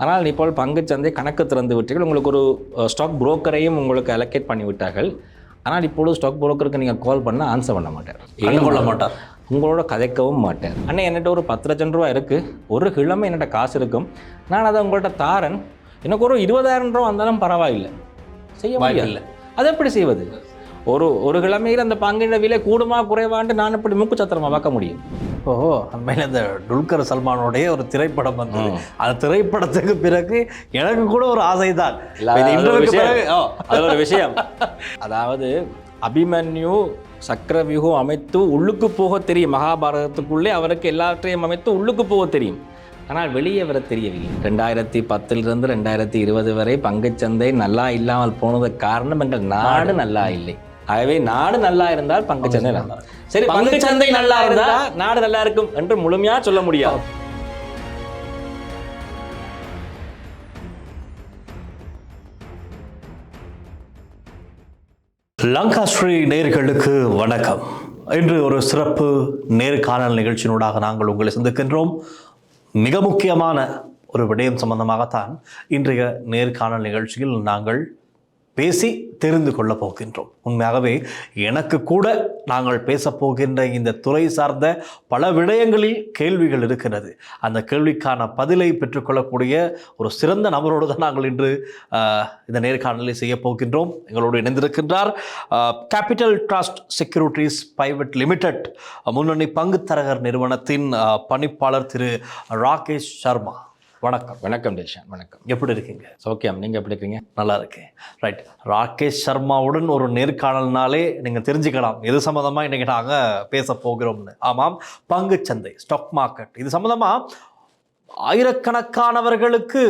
ஆனால் இப்போ பங்குச்சந்தை கணக்கு திறந்து விட்டீர்கள், உங்களுக்கு ஒரு ஸ்டாக் புரோக்கரையும் உங்களுக்கு அலோகேட் பண்ணி விட்டார்கள். ஆனால் இப்பொழுது ஸ்டாக் புரோக்கருக்கு நீங்கள் கால் பண்ணால் ஆன்சர் பண்ண மாட்டார், கொள்ள மாட்டார், உங்களோட கதைக்கவும் மாட்டார். அண்ணே என்கிட்ட ஒரு 10 லட்சம் ரூபா இருக்குது, ஒரு கிழமை என்கிட்ட காசு இருக்கும், நான் அதை உங்கள்கிட்ட தாரன், எனக்கு ஒரு 20,000 ரூபா வந்தாலும் பரவாயில்லை, செய்ய முடியல. அது எப்படி செய்வது? ஒரு கிழமையில் அந்த பங்கின விலை கூடுமா குறைவான்ட்டு நான் இப்படி மூக்குச்சத்திரமாக பார்க்க முடியும். ஓஹோ, அண்மையில் இந்த துல்கர் சல்மானுடைய ஒரு திரைப்படம் வந்தது. அந்த திரைப்படத்துக்கு பிறகு எனக்கு கூட ஒரு ஆசை தான். அது ஒரு விஷயம். அதாவது அபிமன்யு சக்கரவியூகம் அமைத்து உள்ளுக்கு போக தெரியும், மகாபாரதத்துக்குள்ளே அவருக்கு எல்லாற்றையும் அமைத்து உள்ளுக்கு போக தெரியும், ஆனால் வெளியே வர தெரியவில்லை. 2010 2020 வரை பங்குச்சந்தை நல்லா இல்லாமல் போனதுக்கு காரணம் எங்கள் நாடு நல்லா இல்லை. ஆகவே நாடு நல்லா இருந்தால் பங்குச்சந்தை நல்லா, சரி பங்குச்சந்தை நல்லா இருந்தால் நாடு நல்லா இருக்கும் என்று முழுமையா சொல்ல முடியாது. லங்காஸ்ரீ நேயர்களுக்கு வணக்கம். இன்று ஒரு சிறப்பு நேர்காணல் நிகழ்ச்சியினூடாக நாங்கள் உங்களை சந்திக்கின்றோம். மிக முக்கியமான ஒரு விடயம் சம்பந்தமாகத்தான் இன்றைய நேர்காணல் நிகழ்ச்சியில் நாங்கள் பேசி தெரிந்து கொள்ளப் போகின்றோம். உண்மையாகவே எனக்கு கூட நாங்கள் பேசப்போகின்ற இந்த துறை சார்ந்த பல விடயங்களில் கேள்விகள் இருக்கிறது. அந்த கேள்விக்கான பதிலை பெற்றுக்கொள்ளக்கூடிய ஒரு சிறந்த நபரோடு தான் நாங்கள் இன்று இந்த நேர்காணலை செய்ய போகின்றோம். எங்களோடு இணைந்திருக்கின்றார் capital trust securities private limited முன்னணி பங்குத்தரகர் நிறுவனத்தின் பணிப்பாளர் திரு ராகேஷ் சர்மா. வணக்கம். வணக்கம் டேஷன். வணக்கம். எப்படி இருக்கீங்க? ஓகே, நீங்கள் எப்படி இருக்கீங்க? நல்லா இருக்கேன். ரைட், ராகேஷ் சர்மாவுடன் ஒரு நேர்காணல்னாலே நீங்கள் தெரிஞ்சுக்கலாம் எது சம்மந்தமாக இன்றைக்கி நாங்கள் பேச போகிறோம்னு. ஆமாம், பங்குச்சந்தை, ஸ்டாக் மார்க்கெட், இது சம்மந்தமாக ஆயிரக்கணக்கானவர்களுக்கு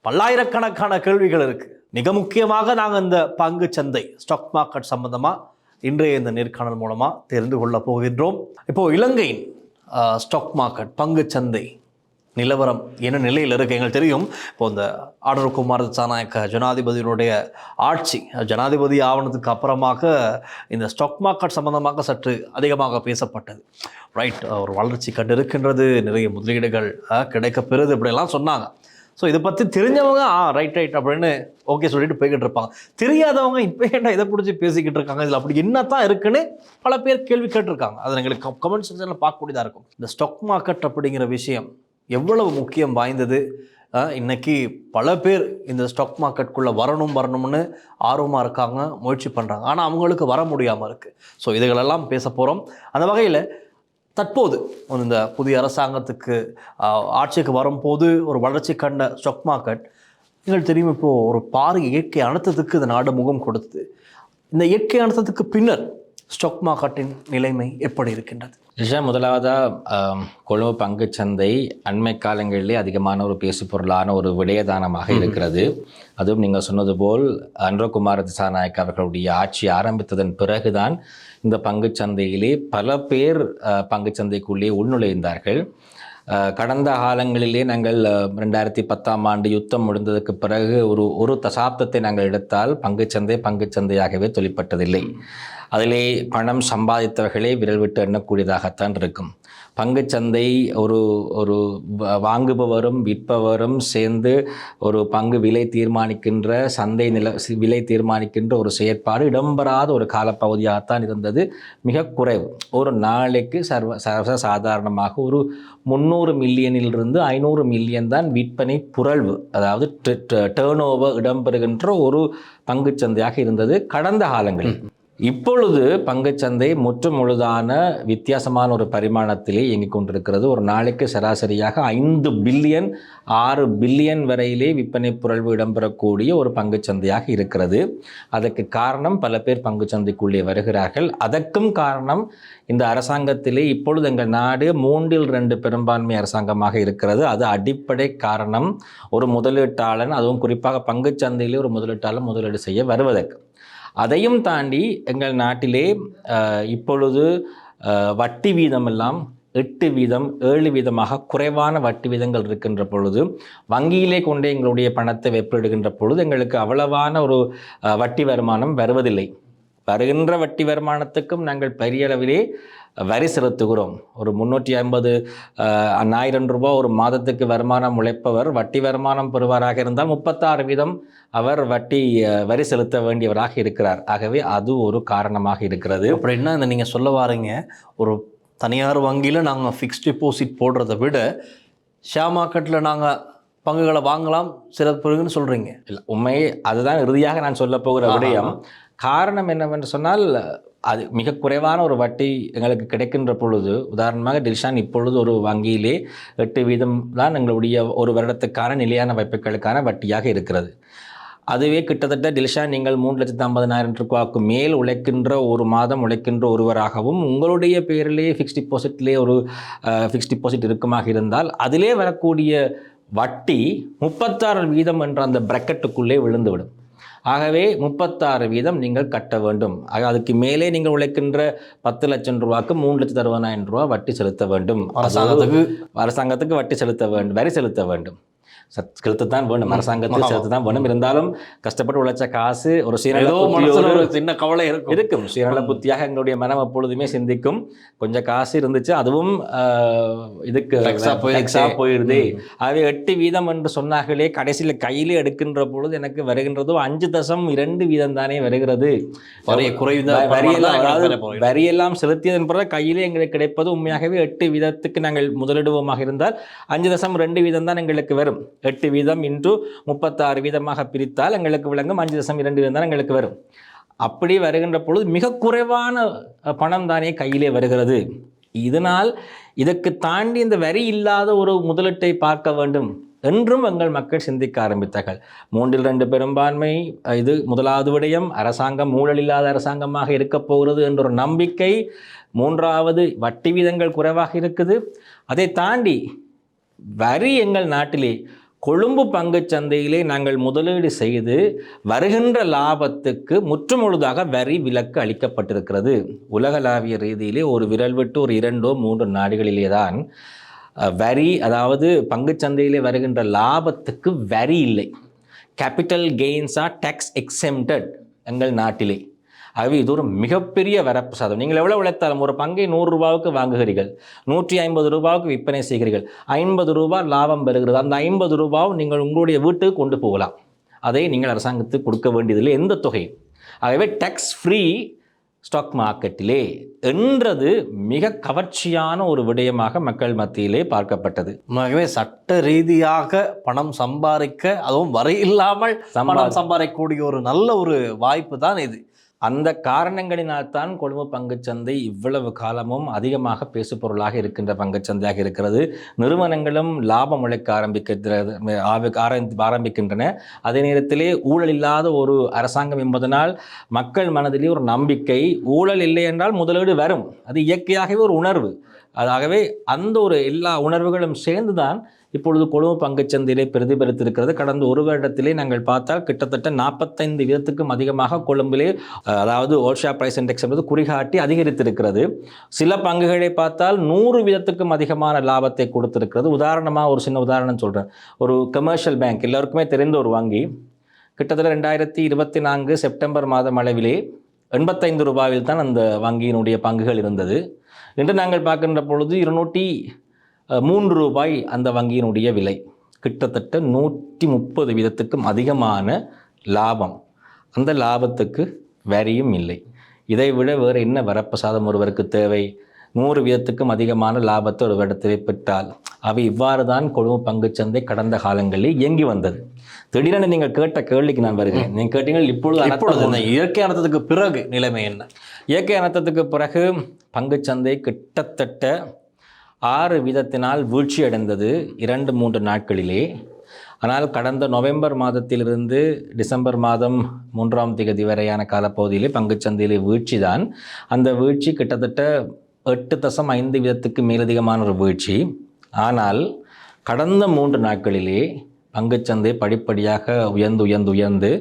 பல்லாயிரக்கணக்கான கேள்விகள் இருக்குது. மிக முக்கியமாக நாங்கள் இந்த பங்குச்சந்தை ஸ்டாக் மார்க்கெட் சம்மந்தமாக இன்றைய இந்த நேர்காணல் மூலமாக தெரிந்து கொள்ள போகின்றோம். இப்போது இலங்கையின் ஸ்டாக் மார்க்கெட் பங்குச்சந்தை நிலவரம் என்ன நிலையில் இருக்குது எங்களுக்கு தெரியும். இப்போ இந்த ஆடர் குமார் திசாநாயக்க ஜனாதிபதியினுடைய ஆட்சி, ஜனாதிபதி ஆவணத்துக்கு அப்புறமாக இந்த ஸ்டாக் மார்க்கெட் சம்பந்தமாக சற்று அதிகமாக பேசப்பட்டது. ரைட், ஒரு வளர்ச்சி கண்டு இருக்கின்றது, நிறைய முதலீடுகள் கிடைக்கப்பெறுது, இப்படியெல்லாம் சொன்னாங்க. ஸோ இதை பற்றி தெரிஞ்சவங்க ரைட் அப்படின்னு ஓகே சொல்லிட்டு போய்கிட்டு இருப்பாங்க. தெரியாதவங்க இப்போ ஏன்டா இதை பிடிச்சி பேசிக்கிட்டு இருக்காங்க, இதில் அப்படி என்ன தான் இருக்குன்னு பல பேர் கேள்வி கேட்டிருக்காங்க. அதை எங்களுக்கு கமெண்ட் செக்ஷனில் பார்க்கக்கூடியதாக இருக்கும். இந்த ஸ்டாக் மார்க்கெட் அப்படிங்கிற விஷயம் எவ்வளவு முக்கியம் வாய்ந்தது. இன்றைக்கி பல பேர் இந்த ஸ்டாக் மார்க்கெட்டுக்குள்ளே வரணும்னு ஆர்வமாக இருக்காங்க, முயற்சி பண்ணுறாங்க, ஆனால் அவங்களுக்கு வர முடியாமல் இருக்குது. ஸோ இதுகளெல்லாம் பேச போகிறோம். அந்த வகையில் தற்போது இந்த புதிய அரசாங்கத்துக்கு ஆட்சிக்கு வரும்போது ஒரு வளர்ச்சி கண்ட ஸ்டாக் மார்க்கெட் எங்களுக்கு தெரியும். இப்போது ஒரு பாரிய இயற்கை அழுத்தத்துக்கு இந்த நாடு முகம் கொடுத்தது. இந்த இயற்கை அழுத்தத்துக்கு பின்னர் ஸ்டாக் மார்க்கெட்டின் நிலைமை எப்படி இருக்கின்றது? முதலாவதாக கொழும்பு பங்குச்சந்தை அண்மை காலங்களிலே அதிகமான ஒரு பேசு பொருளான ஒரு விடயதானமாக இருக்கிறது. அதுவும் நீங்கள் சொன்னது போல் அன்றகுமார திசாநாயக் அவர்களுடைய ஆட்சி ஆரம்பித்ததன் பிறகுதான் இந்த பங்குச்சந்தையிலே பல பேர் பங்குச்சந்தைக்குள்ளே உள்நுழைந்தார்கள். கடந்த காலங்களிலே நாங்கள் 2010ஆம் ஆண்டு யுத்தம் முடிந்ததுக்கு பிறகு ஒரு தசாப்தத்தை நாங்கள் எடுத்தால் பங்குச்சந்தையாகவே தொழிற்பட்டதில்லை. அதிலே பணம் சம்பாதித்தவர்களே விரல் விட்டு எண்ணக்கூடியதாகத்தான் இருக்கும். பங்குச்சந்தை ஒரு வாங்குபவரும் விற்பவரும் சேர்ந்து ஒரு பங்கு விலை தீர்மானிக்கின்ற விலை தீர்மானிக்கின்ற ஒரு செயற்பாடு இடம்பெறாத ஒரு காலப்பகுதியாகத்தான் இருந்தது. மிக குறைவு. ஒரு நாளைக்கு சர்வ சாதாரணமாக ஒரு 300 மில்லியனிலிருந்து 500 மில்லியன் தான் விற்பனை புரள்வு, அதாவது டேர்ன் ஓவர் இடம்பெறுகின்ற ஒரு பங்குச்சந்தையாக இருந்தது கடந்த காலங்களில். இப்பொழுது பங்குச்சந்தை முற்றும் முழுதான வித்தியாசமான ஒரு பரிமாணத்திலே இயங்கிக் கொண்டிருக்கிறது. ஒரு நாளைக்கு சராசரியாக 5 பில்லியன் 6 பில்லியன் வரையிலே விற்பனை புரள்வு இடம்பெறக்கூடிய ஒரு பங்குச்சந்தையாக இருக்கிறது. அதற்கு காரணம் பல பேர் பங்குச்சந்தைக்குள்ளே வருகிறார்கள். அதற்கும் காரணம் இந்த அரசாங்கத்திலே இப்பொழுது எங்கள் நாடு 3/2 பெரும்பான்மை அரசாங்கமாக இருக்கிறது. அது அடிப்படை காரணம். ஒரு முதலீட்டாளன், அதுவும் குறிப்பாக பங்குச்சந்தையிலே ஒரு முதலீட்டாளன் முதலீடு செய்ய வருவதற்கு. அதையும் தாண்டி எங்கள் நாட்டிலே இப்பொழுது வட்டி வீதமெல்லாம் 8 வீதம் 7 வீதமாக குறைவான வட்டி வீதங்கள் இருக்கின்ற பொழுது, வங்கியிலே கொண்டே எங்களுடைய பணத்தை வெப்பிடுகின்ற பொழுது எங்களுக்கு அவ்வளவான ஒரு வட்டி வருமானம் வருவதில்லை. வருகின்ற வட்டி வருமானத்துக்கும் நாங்கள் பெரிய அளவிலே வரி செலுத்துகிறோம். ஒரு 350,000 ரூபாய் ஒரு மாதத்துக்கு வருமானம் உழைப்பவர் வட்டி வருமானம் பெறுவாராக இருந்தால் 36% அவர் வரி செலுத்த வேண்டியவராக இருக்கிறார். ஆகவே அது ஒரு காரணமாக இருக்கிறது. அப்படின்னா இந்த நீங்கள் சொல்ல வாரீங்க, ஒரு தனியார் வங்கியில் நாங்கள் ஃபிக்ஸ்ட் டிபாசிட் போடுறதை விட ஷேர் மார்க்கெட்டில் நாங்கள் பங்குகளை வாங்கலாம் சில பிறகுன்னு சொல்கிறீங்க. இல்லை, உண்மை அதுதான் இறுதியாக நான் சொல்ல போகிற விடயம். காரணம் என்னவென்று சொன்னால், அது மிக குறைவான ஒரு வட்டி எங்களுக்கு கிடைக்கின்ற பொழுது, உதாரணமாக டில்ஷான் இப்பொழுது ஒரு வங்கியிலே 8% தான் எங்களுடைய ஒரு வருடத்துக்கான நிலையான வைப்புகளுக்கான வட்டியாக இருக்கிறது. அதுவே கிட்டத்தட்ட டில்ஷான் நீங்கள் 3,50,000 ரூபாய்க்கு மேல் உழைக்கின்ற ஒரு மாதம் உழைக்கின்ற ஒருவராகவும் உங்களுடைய பேரிலே ஃபிக்ஸ்ட் டிபாசிட்லேயே ஒரு ஃபிக்ஸ்ட் டிபாசிட் இருக்குமாக இருந்தால் அதிலே வரக்கூடிய வட்டி 36% என்ற அந்த பிரக்கெட்டுக்குள்ளே விழுந்துவிடும். ஆகவே 36% நீங்கள் கட்ட வேண்டும். அதுக்கு மேலே நீங்கள் உழைக்கின்ற 10 லட்சம் ரூபாய்க்கு 3,60,000 ரூபாய் வட்டி செலுத்த வேண்டும். அரசாங்கத்துக்கு வட்டி செலுத்த வேண்டும், வரி செலுத்த வேண்டும். செலுத்தத்தான் வேண்டும், அரசாங்கத்துக்கு செலுத்தத்தான் வேண்டும். இருந்தாலும் கஷ்டப்பட்டு உழைச்ச காசு ஒரு சின்ன கவலை இருக்கும். சுயநல புத்தியாக எங்களுடைய மனம் எப்பொழுதுமே சிந்திக்கும். கொஞ்சம் காசு இருந்துச்சு, அதுவும் இதுக்கு எக்ஸா போயிடுது. ஆகவே 8% என்று சொன்னார்களே, கடைசியில் கையிலே எடுக்கின்ற பொழுது எனக்கு வருகின்றதோ 5.2% தானே வருகிறது. வரியெல்லாம் செலுத்தியதன் பிறகு கையிலே எங்களுக்கு கிடைப்பது உண்மையாகவே 8% நாங்கள் முதலிடுவோமாக இருந்தால் 5.2% தான் எங்களுக்கு வரும். 8% இன்டு 36% பிரித்தால் எங்களுக்கு விளங்கும் 5.2% தான் எங்களுக்கு வரும். அப்படி வருகின்ற பொழுது மிக குறைவான பணம் தானே கையிலே வருகிறது. இதனால் இதற்கு தாண்டி இந்த வரி இல்லாத ஒரு முதலீட்டை பார்க்க வேண்டும் என்றும் எங்கள் மக்கள் சிந்திக்க ஆரம்பித்தார்கள். 3/2 பெரும்பான்மை, இது முதலாவது விடயம். அரசாங்கம் ஊழல் இல்லாத அரசாங்கமாக இருக்க போகிறது என்ற ஒரு நம்பிக்கை. 3வது வட்டி வீதங்கள் குறைவாக இருக்குது. அதை தாண்டி வரி எங்கள் நாட்டிலே கொழும்பு பங்குச் சந்தையிலே நாங்கள் முதலீடு செய்து வருகின்ற லாபத்துக்கு முற்றுமுழுதாக வரி விலக்கு அளிக்கப்பட்டிருக்கிறது. உலகளாவிய ரீதியிலே ஒரு விரல் விட்டு ஒரு 2-3 நாடுகளிலே தான் வரி, அதாவது பங்குச்சந்தையிலே வருகின்ற லாபத்துக்கு வரி இல்லை. கேபிட்டல் கெயின்ஸ் ஆர் டேக்ஸ் எக்ஸெம்டட் எங்கள் நாட்டிலே. ஆகவே இது ஒரு மிகப்பெரிய வரப்பு சாதம். நீங்கள் எவ்வளோ உழைத்தாலும் ஒரு பங்கை 100 ரூபாவுக்கு வாங்குகிறீர்கள், 150 ரூபாவுக்கு விற்பனை செய்கிறீர்கள், 50 ரூபாய் லாபம் பெறுகிறது. அந்த 50 ரூபாவும் நீங்கள் உங்களுடைய வீட்டுக்கு கொண்டு போகலாம். அதை நீங்கள் அரசாங்கத்துக்கு கொடுக்க வேண்டியதில்லை எந்த தொகையும். ஆகவே டேக்ஸ் ஃப்ரீ ஸ்டாக் மார்க்கெட்டிலே என்றது மிக கவர்ச்சியான ஒரு விடயமாக மக்கள் மத்தியிலே பார்க்கப்பட்டது. ஆகவே சட்ட ரீதியாக பணம் சம்பாதிக்க, அதுவும் வரி இல்லாமல் பணம் சம்பாதிக்கக்கூடிய ஒரு நல்ல ஒரு வாய்ப்பு தான் இது. அந்த காரணங்களினால்தான் கொழும்பு பங்குச்சந்தை இவ்வளவு காலமும் அதிகமாக பேசுபொருளாக இருக்கின்ற பங்குச்சந்தையாக இருக்கிறது. நிறுவனங்களும் லாபம் உழைக்க ஆரம்பிக்கின்றன. அதே நேரத்திலே ஊழல் இல்லாத ஒரு அரசாங்கம் என்பதனால் மக்கள் மனதிலே ஒரு நம்பிக்கை. ஊழல் இல்லை என்றால் முதலீடு வரும், அது இயற்கையாகவே ஒரு உணர்வு. ஆகவே அந்த ஒரு எல்லா உணர்வுகளும் சேர்ந்துதான் இப்பொழுது கொழும்பு பங்குச்சந்தையிலே பிரதிபலித்திருக்கிறது. கடந்த ஒரு வருடத்திலே நாங்கள் பார்த்தால் கிட்டத்தட்ட 45% அதிகமாக கொழும்பிலே, அதாவது ஓல் ஷேர் பிரைஸ் இண்டெக்ஸ் என்பது குறிகாட்டி அதிகரித்திருக்கிறது. சில பங்குகளை பார்த்தால் 100% அதிகமான லாபத்தை கொடுத்திருக்கிறது. உதாரணமாக ஒரு சின்ன உதாரணம் சொல்கிறேன். ஒரு கமர்ஷியல் பேங்க், எல்லாருக்குமே தெரிந்த ஒரு வங்கி, கிட்டத்தட்ட 2024 செப்டம்பர் மாதம் அளவிலே 85 ரூபாயில் தான் அந்த வங்கியினுடைய பங்குகள் இருந்தது. இன்று நாங்கள் பார்க்கின்ற பொழுது 203 ரூபாய் அந்த வங்கியினுடைய விலை. கிட்டத்தட்ட 130% அதிகமான லாபம். அந்த லாபத்துக்கு வரியும் இல்லை. இதை விட வேறு என்ன வரப்பிரசாதம் ஒருவருக்கு தேவை? 100% அதிகமான லாபத்தை ஒரு இடத்திலே பெற்றால். அவை இவ்வாறு தான் கொழும்பு பங்குச்சந்தை கடந்த காலங்களில் இயங்கி வந்தது. திடீரென நீங்கள் கேட்ட கேள்விக்கு நான் வருகிறேன். நீங்கள் கேட்டீங்கள் இப்பொழுது இயற்கை அனர்த்தத்துக்கு பிறகு நிலைமை என்ன? இயற்கை அனர்த்தத்துக்கு பிறகு பங்குச்சந்தை கிட்டத்தட்ட 6% வீழ்ச்சி அடைந்தது 2-3 நாட்களிலே. ஆனால் கடந்த நவம்பர் மாதத்திலிருந்து டிசம்பர் மாதம் 3ஆம் தேதி வரையான காலப்பகுதியிலே பங்குச்சந்தையிலே வீழ்ச்சி தான். அந்த வீழ்ச்சி கிட்டத்தட்ட 8.5% மேலதிகமான ஒரு வீழ்ச்சி. ஆனால் கடந்த 3 நாட்களிலே பங்குச்சந்தை படிப்படியாக உயர்ந்து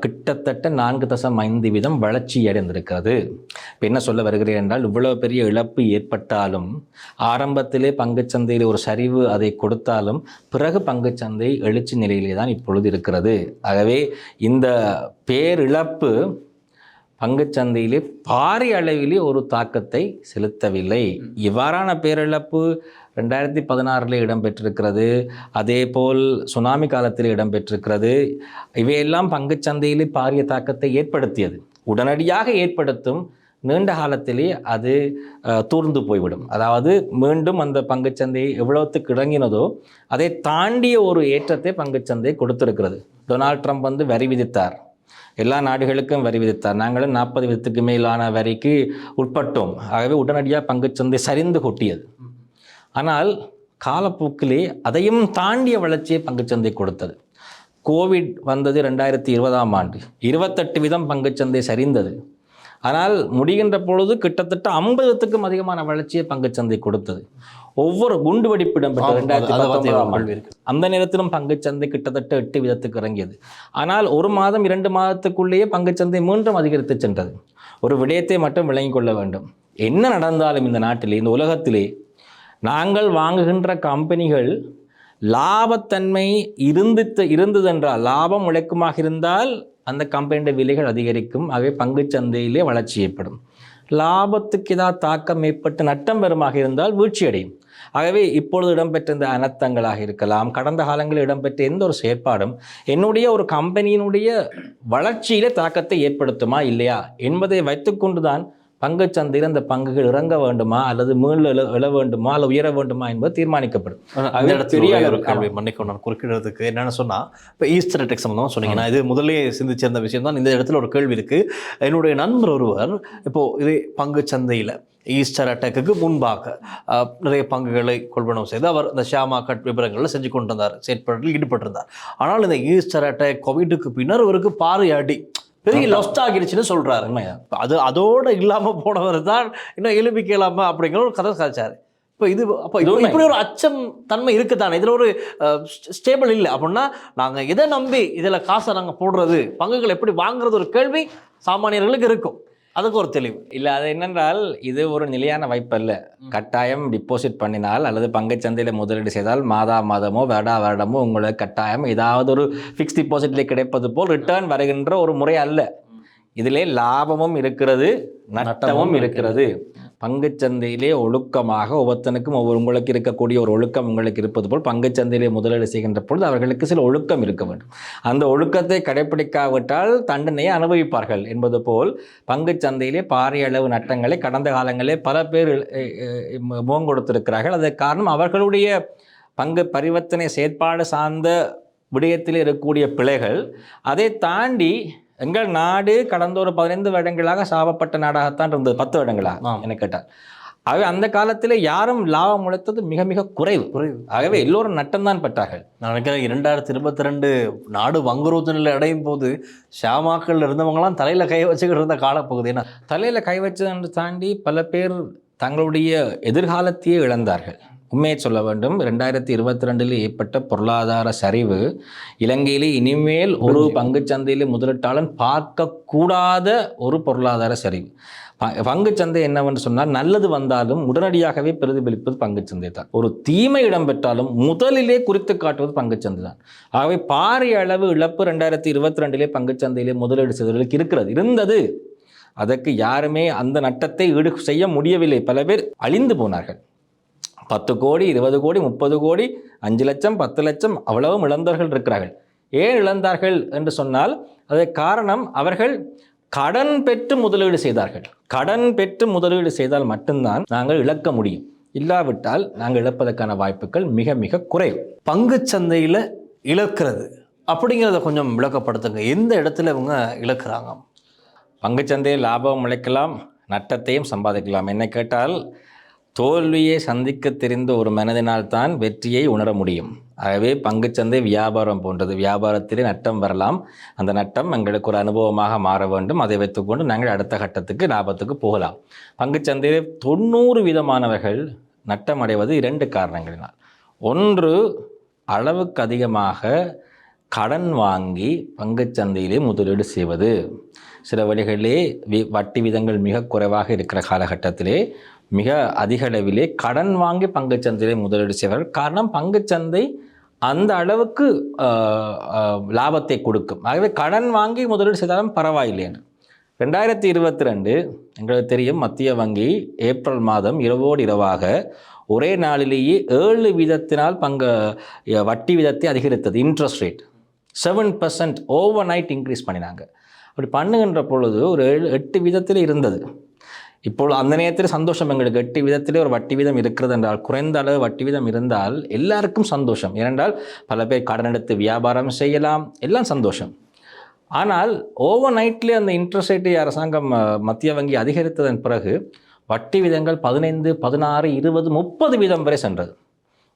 கிட்டத்தட்ட 4.5% வளர்ச்சி அடைந்திருக்கிறது. இப்போ என்ன சொல்ல வருகிறேன் என்றால், இவ்வளவு பெரிய இழப்பு ஏற்பட்டாலும், ஆரம்பத்திலே பங்குச்சந்தையில் ஒரு சரிவு அதை கொடுத்தாலும், பிறகு பங்குச்சந்தை எழுச்சி நிலையிலே தான் இப்பொழுது இருக்கிறது. ஆகவே இந்த பேரிழப்பு பங்குச்சந்தையிலே பாரிய அளவிலே ஒரு தாக்கத்தை செலுத்தவில்லை. இவ்வாறான பேரிழப்பு 2016 இடம்பெற்றிருக்கிறது. அதே போல் சுனாமி காலத்தில் இடம்பெற்றிருக்கிறது. இவையெல்லாம் பங்குச்சந்தையிலே பாரிய தாக்கத்தை ஏற்படுத்தியது. உடனடியாக ஏற்படுத்தும், நீண்ட காலத்திலே அது தூர்ந்து போய்விடும். அதாவது மீண்டும் அந்த பங்குச்சந்தை எவ்வளவுக்கு இறங்கினதோ அதை தாண்டிய ஒரு ஏற்றத்தை பங்குச்சந்தை கொடுத்திருக்கிறது. டொனால்ட் ட்ரம்ப் வரி விதித்தார், எல்லா நாடுகளுக்கும் வரி விதித்தார். நாங்களும் 40 வீதத்துக்கு மேலான வரிக்கு உட்பட்டோம். ஆகவே உடனடியாக பங்குச்சந்தை சரிந்து கொட்டியது. ஆனால் காலப்போக்கிலே அதையும் தாண்டிய வளர்ச்சியை பங்குச்சந்தை கொடுத்தது. கோவிட் வந்தது 2020ஆம் ஆண்டு, 28 வீதம் பங்குச்சந்தை சரிந்தது. ஆனால் முடிகின்ற பொழுது கிட்டத்தட்ட 50த்துக்கும் அதிகமான வளர்ச்சியை பங்குச்சந்தை கொடுத்தது. ஒவ்வொரு குண்டு வெடிப்பு இடம்பெற்ற 2019ஆம் ஆண்டு, அந்த நேரத்திலும் பங்குச்சந்தை கிட்டத்தட்ட 8 வீதத்துக்கு இறங்கியது. ஆனால் 1 மாதம் 2 மாதத்துக்குள்ளேயே பங்குச்சந்தை மீண்டும் அதிகரித்து சென்றது. ஒரு விடயத்தை மட்டும் விளங்கிக் கொள்ள வேண்டும். என்ன நடந்தாலும் இந்த நாட்டிலே, இந்த உலகத்திலே, நாங்கள் வாங்குகின்ற கம்பெனிகள் லாபத்தன்மை இருந்ததென்றால், லாபம் உழைக்குமாக இருந்தால் அந்த கம்பெனியுடைய விலைகள் அதிகரிக்கும். ஆகவே பங்குச்சந்தையிலே வளர்ச்சி ஏற்படும். லாபத்துக்கு ஏதாவது தாக்கம் ஏற்பட்டு நட்டம் பெறுமாக இருந்தால் வீழ்ச்சி அடையும். ஆகவே இப்பொழுது இடம்பெற்ற இந்த அனர்த்தங்களாக இருக்கலாம், கடந்த காலங்களில் இடம்பெற்ற எந்த ஒரு செயற்பாடும் என்னுடைய ஒரு கம்பெனியினுடைய வளர்ச்சியிலே தாக்கத்தை ஏற்படுத்துமா இல்லையா என்பதை வைத்துக்கொண்டுதான் பங்குச்சந்தையில் அந்த பங்குகள் இறங்க வேண்டுமா அல்லது மீள எழ வேண்டுமா அல்லது உயர வேண்டுமா என்பது தீர்மானிக்கப்படும். மன்னிக்கும், நான் குறுக்கிடுறதுக்கு என்னென்னு சொன்னால், இப்போ ஈஸ்டர் அட்டாக் சம்மந்தமாக சொன்னீங்கன்னா, இது முதலே சிந்திச்சிருந்த விஷயம் தான். இந்த இடத்துல ஒரு கேள்வி இருக்குது. என்னுடைய நண்பர் ஒருவர் இப்போது இது பங்குச்சந்தையில் ஈஸ்டர் அட்டாக்கு முன்பாக நிறைய பங்குகளை கொள்வனவு செய்து அவர் இந்த ஷேர் மார்க்கெட் விவரங்களில் செஞ்சு கொண்டு வந்தார், செயற்பாட்டில் ஈடுபட்டிருந்தார். ஆனால் இந்த ஈஸ்டர் அட்டாக் கோவிடுக்கு பின்னர் இவருக்கு பாரி அடி, பெரிய லொஸ்ட் ஆகிடுச்சுன்னு சொல்றாரு. அதோட இல்லாம போனவர் தான் இன்னும் எலும்பி கேளாம அப்படிங்கிற ஒரு கதை காய்ச்சாரு. இப்போ இப்படி ஒரு அச்சம் தன்மை இருக்குதானே, இதுல ஒரு ஸ்டேபிள் இல்லை அப்படின்னா நாங்க எதை நம்பி இதுல காசை நாங்க போடுறது, பங்குகள் எப்படி வாங்குறது, ஒரு கேள்வி சாமானியர்களுக்கு இருக்கும். அதுக்கு ஒரு தெளிவு இல்லை. அது என்னென்றால், இது ஒரு நிலையான வாய்ப்பு அல்ல. கட்டாயம் டிபாசிட் பண்ணினால் அல்லது பங்குச்சந்தையில் முதலீடு செய்தால் மாதமோ வருடமோ உங்களுக்கு கட்டாயம் ஏதாவது ஒரு ஃபிக்ஸ் டிபாசிட்ல கிடைப்பது போல் ரிட்டர்ன் வருகின்ற ஒரு முறை அல்ல. இதிலே லாபமும் இருக்கிறது, நட்டமும் இருக்கிறது. பங்குச்சந்தையிலே ஒழுக்கமாக ஒவ்வொருத்தனுக்கும் உங்களுக்கு இருக்கக்கூடிய ஒரு ஒழுக்கம் உங்களுக்கு இருப்பது போல் பங்குச்சந்தையிலே முதலீடு செய்கின்ற பொழுது அவர்களுக்கு சில ஒழுக்கம் இருக்க வேண்டும். அந்த ஒழுக்கத்தை கடைப்பிடிக்காவிட்டால் தண்டனையை அனுபவிப்பார்கள் என்பது போல் பங்குச்சந்தையிலே பாரிய அளவு நட்டங்களை கடந்த காலங்களிலே பல பேர் முகம் கொடுத்திருக்கிறார்கள். அதற்கு காரணம் அவர்களுடைய பங்கு பரிவர்த்தனை செயற்பாடு சார்ந்த விடயத்தில் இருக்கக்கூடிய பிழைகள். அதை தாண்டி எங்கள் நாடு கடந்த ஒரு 15 வருடங்களாக சாபப்பட்ட நாடாகத்தான் இருந்தது, 10 வருடங்களாக என்ன கேட்டால். ஆகவே அந்த காலத்தில் யாரும் லாபம் உழைத்தது மிக மிக குறைவு. ஆகவே எல்லோரும் நட்டம்தான் பெற்றார்கள். நான் நினைக்கிறேன் 2022 நாடு வங்குரோத்து நிலை அடையும் போது ஷாமாக்கள் இருந்தவங்களாம் தலையில் கை வச்சுக்கிட்டு இருந்த காலப்பகுதி. ஏன்னா தலையில் கை வச்சதை தாண்டி பல பேர் தங்களுடைய எதிர்காலத்தையே இழந்தார்கள். உண்மையை சொல்ல வேண்டும், 2022 ஏற்பட்ட பொருளாதார சரிவு இலங்கையிலே இனிமேல் ஒரு பங்குச்சந்தையிலே முதலீட்டாளன் பார்க்கக்கூடாத ஒரு பொருளாதார சரிவு. பங்குச்சந்தை என்னவென்று சொன்னால், நல்லது வந்தாலும் உடனடியாகவே பிரதிபலிப்பது பங்குச்சந்தை தான். ஒரு தீமை இடம்பெற்றாலும் முதலிலே குறித்து காட்டுவது பங்குச்சந்தை தான். ஆகவே பாரிய அளவு இழப்பு 2022 பங்குச்சந்தையிலே முதலீடு செய்தவர்களுக்கு இருந்தது. அதற்கு யாருமே அந்த நட்டத்தை ஈடு செய்ய முடியவில்லை. பல பேர் அழிந்து போனார்கள். 10 கோடி 20 கோடி 30 கோடி 5 லட்சம் 10 லட்சம் அவ்வளவும் இழந்தவர்கள் இருக்கிறார்கள். ஏன் இழந்தார்கள் என்று சொன்னால், அதற்கு காரணம் அவர்கள் கடன் பெற்று முதலீடு செய்தார்கள். கடன் பெற்று முதலீடு செய்தால் மட்டும்தான் நாங்கள் இழக்க முடியும். இல்லாவிட்டால் நாங்கள் இழப்பதற்கான வாய்ப்புகள் மிக மிக குறைவு. பங்குச்சந்தையில் இழக்கிறது அப்படிங்கிறத கொஞ்சம் விளக்கப்படுத்துங்க. எந்த இடத்துல இவங்க இழக்கிறாங்க? பங்குச்சந்தையில் லாபம் உழைக்கலாம், நட்டத்தையும் சம்பாதிக்கலாம். என்ன கேட்டால், தோல்வியை சந்திக்க தெரிந்த ஒரு மனதினால்தான் வெற்றியை உணர முடியும். ஆகவே பங்குச்சந்தை வியாபாரம் போன்றது. வியாபாரத்திலே நட்டம் வரலாம். அந்த நட்டம் எங்களுக்கு ஒரு அனுபவமாக மாற வேண்டும். அதை வைத்துக்கொண்டு நாங்கள் அடுத்த கட்டத்துக்கு லாபத்துக்கு போகலாம். பங்குச்சந்தையிலே 90% நட்டம் அடைவது 2 காரணங்களினால். ஒன்று, அளவுக்கு அதிகமாக கடன் வாங்கி பங்குச்சந்தையிலே முதலீடு செய்வது. சில வழிகளிலே வட்டி விதங்கள் மிக குறைவாக இருக்கிற காலகட்டத்திலே மிக அதிக அளவிலே கடன் வாங்கி பங்குச்சந்தையிலே முதலீடு செய்வார்கள். காரணம், பங்குச்சந்தை அந்த அளவுக்கு லாபத்தை கொடுக்கும். ஆகவே கடன் வாங்கி முதலீடு செய்தாலும் பரவாயில்லை என்று. 2022 எங்களுக்கு தெரியும், மத்திய வங்கி ஏப்ரல் மாதம் இரவோடு இரவாக ஒரே நாளிலேயே 7 வீதத்தினால் வட்டி வீதத்தை அதிகரித்தது. Interest rate 7% over night increase பண்ணினாங்க. அப்படி பண்ணுகின்ற பொழுது ஒரு 8 வீதத்தில் இருந்தது. இப்போது அந்த நேரத்தில் சந்தோஷம் எங்களுக்கு. 8 வீதத்திலே ஒரு வட்டி வீதம் இருக்கிறது என்றால், குறைந்த அளவு வட்டி வீதம் இருந்தால் எல்லாருக்கும் சந்தோஷம். ஏனென்றால் பல பேர் கடன் எடுத்து வியாபாரம் செய்யலாம், எல்லாம் சந்தோஷம். ஆனால் ஓவர் நைட்லேயே அந்த இன்ட்ரெஸ்ட் ரேட்டை அரசாங்கம் மத்திய வங்கி அதிகரித்ததன் பிறகு வட்டி வீதங்கள் 15, 16, 20, 30 வீதம் வரை சென்றது.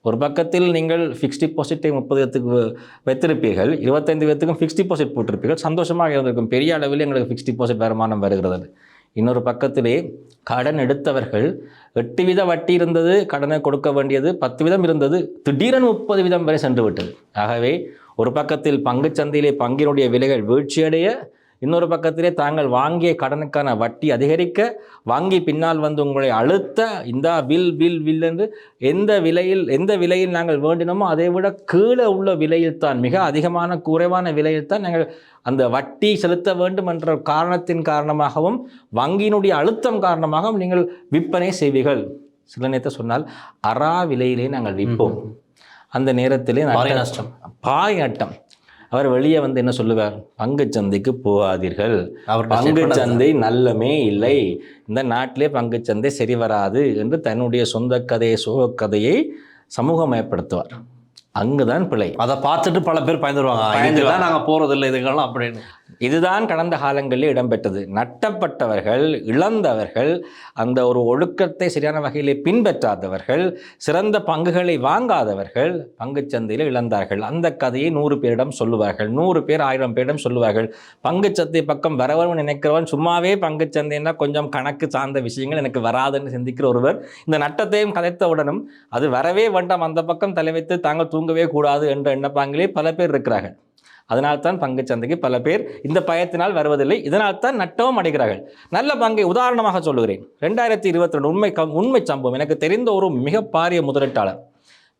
ஒரு பக்கத்தில் நீங்கள் ஃபிக்ஸ்ட் டிபாசிட்டை 30 வீதத்துக்கு வைத்திருப்பீர்கள், 25 வீதத்துக்கும் ஃபிக்ஸ்ட் டிபாசிட் போட்டிருப்பீர்கள், சந்தோஷமாக இருந்திருக்கும். பெரிய அளவில் எங்களுக்கு ஃபிக்ஸ்ட் டிபாசிட் வருமானம் வருகிறது. இன்னொரு பக்கத்திலே கடன் எடுத்தவர்கள் 8 வீத வட்டி இருந்தது, கடனை கொடுக்க வேண்டியது 10 வீதம் இருந்தது, திடீரென 30 வீதம் வரை சென்று விட்டது. ஆகவே ஒரு பக்கத்தில் பங்குச்சந்தையிலே பங்கினுடைய விலைகள் வீழ்ச்சியடைய, இன்னொரு பக்கத்திலே தாங்கள் வாங்கிய கடனுக்கான வட்டி அதிகரிக்க, வாங்கி பின்னால் வந்து உங்களை அழுத்த, இந்த வில் என்று எந்த விலையில் நாங்கள் வேண்டினோமோ அதை விட கீழே உள்ள விலையில் தான், மிக அதிகமான குறைவான விலையில் தான் நாங்கள் அந்த வட்டி செலுத்த வேண்டும் என்ற காரணத்தின் காரணமாகவும் வங்கியினுடைய அழுத்தம் காரணமாகவும் நீங்கள் விற்பனை செய்வீர்கள். சில நேரத்தை சொன்னால் அறா விலையிலே நாங்கள் விற்போம். அந்த நேரத்திலே பாய் நட்டம். அவர் வெளியே வந்து என்ன சொல்லுவார்? பங்குச்சந்தைக்கு போகாதீர்கள், பங்குச்சந்தை நல்லமே இல்லை, இந்த நாட்டிலே பங்குச்சந்தை சரி வராது என்று தன்னுடைய சொந்த கதையை, சோகக்கதையை சமூகமயப்படுத்துவார். அங்குதான் பிழை. அதை பார்த்துட்டு பல பேர் பயந்துருவாங்க, நாங்கள் போகிறதில்லை இதுக்கெல்லாம் அப்படின்னு. இதுதான் கடந்த காலங்களில் இடம்பெற்றது. நட்டப்பட்டவர்கள், இழந்தவர்கள், அந்த ஒரு ஒழுக்கத்தை சரியான வகையிலே பின்பற்றாதவர்கள், சிறந்த பங்குகளை வாங்காதவர்கள் பங்குச்சந்தையில் இழந்தார்கள். அந்த கதையை 100 பேரிடம் சொல்லுவார்கள், 100 பேர் 1000 பேரிடம் சொல்லுவார்கள். பங்குச்சந்தை பக்கம் வரவன் நினைக்கிறவன் சும்மாவே பங்குச்சந்தைன்னா கொஞ்சம் கணக்கு சார்ந்த விஷயங்கள் எனக்கு வராதுன்னு சிந்திக்கிற ஒருவர் இந்த நட்டத்தையும் கதைத்தவுடனும் அது வரவே வேண்டாம், அந்த பக்கம் தலை வைத்து தாங்கள் தூங்கவே கூடாது என்ற எண்ணப்பாங்கிலே பல பேர் இருக்கிறார்கள். அதனால்தான் பங்குச்சந்தைக்கு பல பேர் இந்த பயத்தினால் வருவதில்லை. இதனால்தான் நட்டவும் அடைகிறார்கள். நல்ல பங்கை உதாரணமாக சொல்லுகிறேன். 2022 உண்மை சம்பவம். எனக்கு தெரிந்த ஒரு மிக பாரிய முதலீட்டாளர்,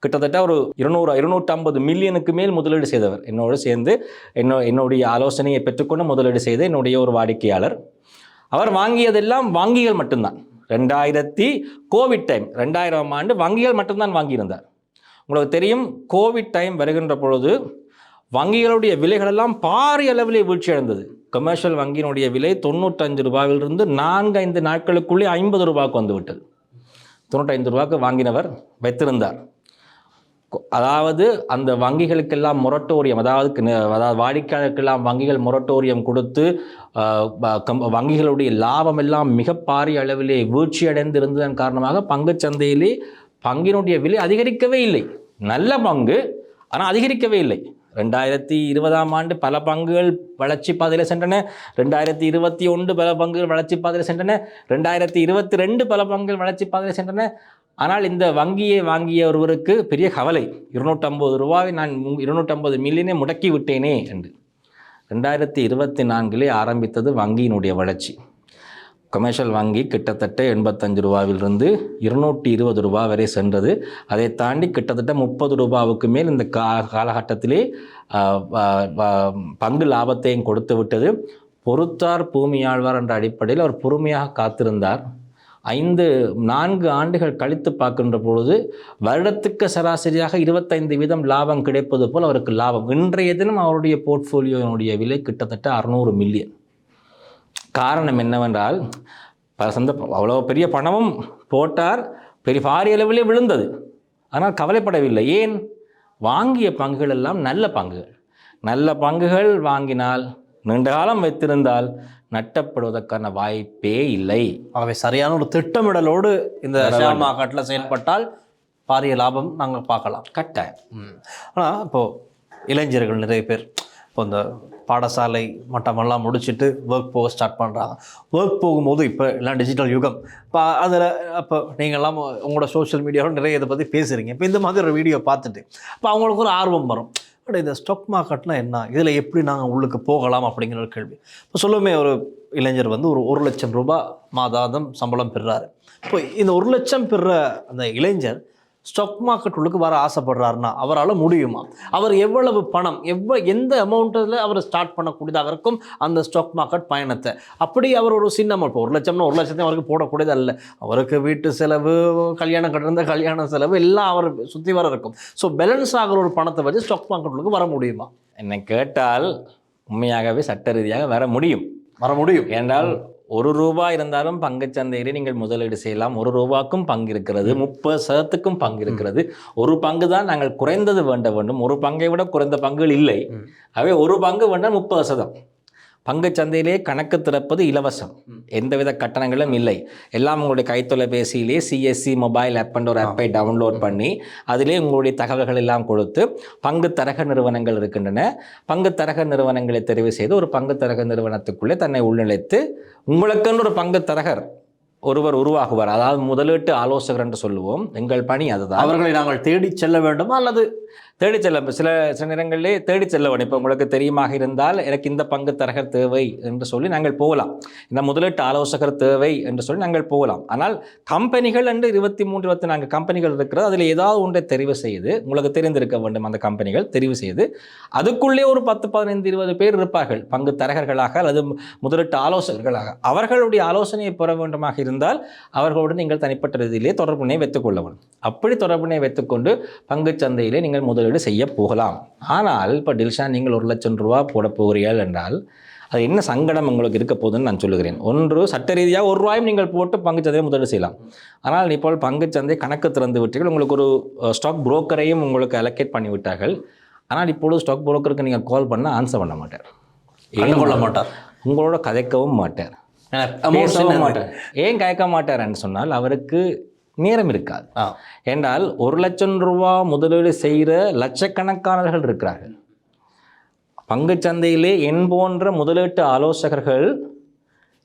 கிட்டத்தட்ட ஒரு 250 மில்லியனுக்கு மேல் முதலீடு செய்தவர், என்னோடு சேர்ந்து என்னுடைய ஆலோசனையை பெற்றுக்கொண்டு முதலீடு செய்த என்னுடைய ஒரு வாடிக்கையாளர். அவர் வாங்கியதெல்லாம் வங்கிகள் மட்டும்தான். கோவிட் டைம் 2000ஆம் ஆண்டு வங்கிகள் மட்டும்தான் வாங்கியிருந்தார். உங்களுக்கு தெரியும், கோவிட் டைம் வருகின்ற பொழுது வங்கிகளுடைய விலைகளெல்லாம் பாரிய அளவிலே வீழ்ச்சி அடைந்தது. கமர்ஷியல் வங்கியினுடைய விலை 95 ரூபாயிலிருந்து 4-5 நாட்களுக்குள்ளே 50 ரூபாய்க்கு வந்துவிட்டது. 95 ரூபாய்க்கு வாங்கினவர் வைத்திருந்தார். அதாவது அந்த வங்கிகளுக்கெல்லாம் மொரட்டோரியம், அதாவது வாடிக்கையாளருக்கெல்லாம் வங்கிகள் மொரட்டோரியம் கொடுத்து வங்கிகளுடைய லாபம் எல்லாம் மிக பாரிய அளவிலே வீழ்ச்சி அடைந்து இருந்ததன் காரணமாக பங்குச்சந்தையிலே பங்கினுடைய விலை அதிகரிக்கவே இல்லை. நல்ல பங்கு, ஆனால் அதிகரிக்கவே இல்லை. 2020ஆம் ஆண்டு பல பங்குகள் வளர்ச்சி பாதையில் சென்றன. 2021 பல பங்குகள் வளர்ச்சி பாதையில் சென்றன. 2022 பல பங்குகள் வளர்ச்சி பாதையில் சென்றன. ஆனால் இந்த வங்கியை வாங்கிய ஒருவருக்கு பெரிய கவலை, 250 ரூபாய் நான் 250 மில்லியனை முடக்கி விட்டேனே என்று. 2024 ஆரம்பித்தது வங்கியினுடைய வளர்ச்சி. கமர்ஷியல் வங்கி கிட்டத்தட்ட 85 ரூபாவிலிருந்து 220 ரூபா வரை சென்றது. அதை தாண்டி கிட்டத்தட்ட 30 ரூபாவுக்கு மேல் இந்த காலகட்டத்திலே பங்கு லாபத்தையும் கொடுத்து விட்டது. பொறுத்தார் பூமியாழ்வார் என்ற அடிப்படையில் அவர் பொறுமையாக காத்திருந்தார். 4 ஆண்டுகள் கழித்து பார்க்கின்ற பொழுது வருடத்துக்கு சராசரியாக 25 வீதம் லாபம் கிடைப்பது போல் அவருக்கு லாபம். இன்றைய தினம் அவருடைய போர்ட்ஃபோலியோனுடைய விலை கிட்டத்தட்ட 600 மில்லியன். காரணம் என்னவென்றால், அவ்வளோ பெரிய பணமும் போட்டார், பாரிய அளவிலே விழுந்தது, ஆனால் கவலைப்படவில்லை. ஏன்? வாங்கிய பங்குகள் எல்லாம் நல்ல பங்குகள். நல்ல பங்குகள் வாங்கினால், நீண்ட காலம் வைத்திருந்தால் நட்டப்படுவதற்கான வாய்ப்பே இல்லை. ஆகவே சரியான ஒரு திட்டமிடலோடு இந்த ஷேர் மார்க்கெட்டில் செயல்பட்டால் பாரிய லாபம் நாங்கள் பார்க்கலாம். கட்டாயம். ஆனால் இப்போது இளைஞர்கள் நிறைய பேர் இப்போ இந்த பாடசாலை மட்டமெல்லாம் முடிச்சுட்டு ஒர்க் போக ஸ்டார்ட் பண்ணுறாங்க. ஒர்க் போகும்போது இப்போ எல்லாம் டிஜிட்டல் யுகம். இப்போ அதில் அப்போ நீங்கள்லாம் உங்களோட சோஷியல் மீடியாவில் நிறைய இதை பற்றி பேசுகிறீங்க. இப்போ இந்த மாதிரி ஒரு வீடியோ பார்த்துட்டு இப்போ அவங்களுக்கு ஒரு ஆர்வம் வரும், பட் இந்த ஸ்டாக் மார்க்கெட்னா என்ன, இதில் எப்படி நாங்கள் உள்ளுக்கு போகலாம் அப்படிங்கிற ஒரு கேள்வி. இப்போ சொல்லுமே, ஒரு இளைஞர் வந்து ஒரு 1 லட்சம் ரூபாய் மாதாந்தம் சம்பளம் பெறுறாரு. இப்போ இந்த 1 லட்சம் பெறுற அந்த இளைஞர் ஸ்டாக் மார்க்கெட் உள்ளுக்கு வர ஆசைப்படுறாருன்னா அவரால் முடியுமா? அவர் எவ்வளவு பணம் எந்த அமௌண்ட்டில் அவர் ஸ்டார்ட் பண்ணக்கூடியதாக இருக்கும் அந்த ஸ்டாக் மார்க்கெட் பயணத்தை? அப்படி அவர் ஒரு சின்ன அமௌண்ட், இப்போ 1 லட்சம்னா 1 லட்சத்தையும் அவருக்கு போடக்கூடியது அல்ல. அவருக்கு வீட்டு செலவு, கல்யாணம் கட்டிருந்த கல்யாண செலவு எல்லாம் அவர் சுற்றி வர இருக்கும். ஸோ பேலன்ஸ் ஆகிற ஒரு பணத்தை வச்சு ஸ்டாக் மார்க்கெட் உள்ளுக்கு வர முடியுமா? என்னை கேட்டால் உண்மையாகவே சட்ட ரீதியாக வர முடியும். என்றால் ₹1 இருந்தாலும் பங்குச்சந்தையிலே நீங்கள் முதலீடு செய்யலாம். ₹1க்கும் பங்கு இருக்கிறது, 30% பங்கு இருக்கிறது. ஒரு பங்கு தான் நாங்கள் குறைந்தது வேண்ட வேண்டும். ஒரு பங்கை விட குறைந்த பங்குகள் இல்லை. அவை ஒரு பங்கு வேண்டால் 30%. பங்குச்சந்தையிலே கணக்கு திறப்பது இலவசம், எந்தவித கட்டணங்களும் இல்லை. எல்லாம் உங்களுடைய கைத்தொலைபேசியிலே சிஎஸ்சி மொபைல் ஆப் என்ற ஒரு ஆப்பை டவுன்லோட் பண்ணி அதிலே உங்களுடைய தகவல்கள் எல்லாம் கொடுத்து பங்கு தரக நிறுவனங்கள் இருக்கின்றன. பங்கு தரக நிறுவனங்களை தெரிவு செய்து ஒரு பங்கு தரக நிறுவனத்துக்குள்ளே தன்னை உள்நிலைத்து உங்களுக்கென்று ஒரு பங்கு தரகர் ஒருவர் உருவாகுவார். அதாவது முதலீட்டு ஆலோசகர் என்று சொல்லுவோம். எங்கள் பணி அதுதான். அவர்களை நாங்கள் தேடி செல்ல வேண்டுமா அல்லது தேடி செல்ல சில நேரங்களிலே தேடி செல்ல வேண்டும். இப்போ உங்களுக்கு தெரியுமாக இருந்தால் எனக்கு இந்த பங்கு தரகர் தேவை என்று சொல்லி நாங்கள் போகலாம், இந்த முதலீட்டு ஆலோசகர் தேவை என்று சொல்லி நாங்கள் போகலாம். ஆனால் கம்பெனிகள் என்று 23 24 கம்பெனிகள் இருக்கிறது. அதில் ஏதாவது ஒன்றை தெரிவு செய்து, உங்களுக்கு தெரிந்திருக்க வேண்டும், அந்த கம்பெனிகள் தெரிவு செய்து அதுக்குள்ளே ஒரு 10 15 20 பேர் இருப்பார்கள் பங்கு தரகர்களாக அல்லது முதலீட்டு ஆலோசகர்களாக. அவர்களுடைய ஆலோசனையை பெற வேண்டுமாக இருந்தால் அவர்களோடு நீங்கள் தனிப்பட்ட ரீதியிலே தொடர்பினை வைத்துக் கொள்ள வேண்டும். அப்படி தொடர்பினை வைத்துக்கொண்டு பங்கு சந்தையிலே நீங்கள் முதலீடு செய்ய போகலாம். ஆனால் இப்போ டில்ஷான் நீங்கள் ₹1 லட்சம் போட போகிறீர்கள் என்றால் அது என்ன சங்கடம் உங்களுக்கு இருக்க போகுதுன்னு நான் சொல்லுகிறேன். ஒன்று, சட்ட ரீதியாக ₹1 நீங்கள் போட்டு பங்குச்சந்தையை முதலீடு செய்யலாம். ஆனால் இப்போ பங்குச்சந்தை கணக்கு திறந்து விட்டீர்கள், உங்களுக்கு ஒரு ஸ்டாக் புரோக்கரையும் உங்களுக்கு அலோகேட் பண்ணி விட்டார்கள். ஆனால் இப்பொழுது ஸ்டாக் புரோக்கருக்கு நீங்கள் கால் பண்ணால் ஆன்சர் பண்ண மாட்டார், கொள்ள மாட்டார், உங்களோட கதைக்கவும் மாட்டார், பேசவும் மாட்டார். ஏன் கேட்க மாட்டார்ன்னு சொன்னால் அவருக்கு நேரம் இருக்காது. என்றால் ₹1 லட்சம் முதலீடு செய்கிற லட்சக்கணக்கானவர்கள் இருக்கிறார்கள். பங்குச்சந்தையிலே என் போன்ற முதலீட்டு ஆலோசகர்கள்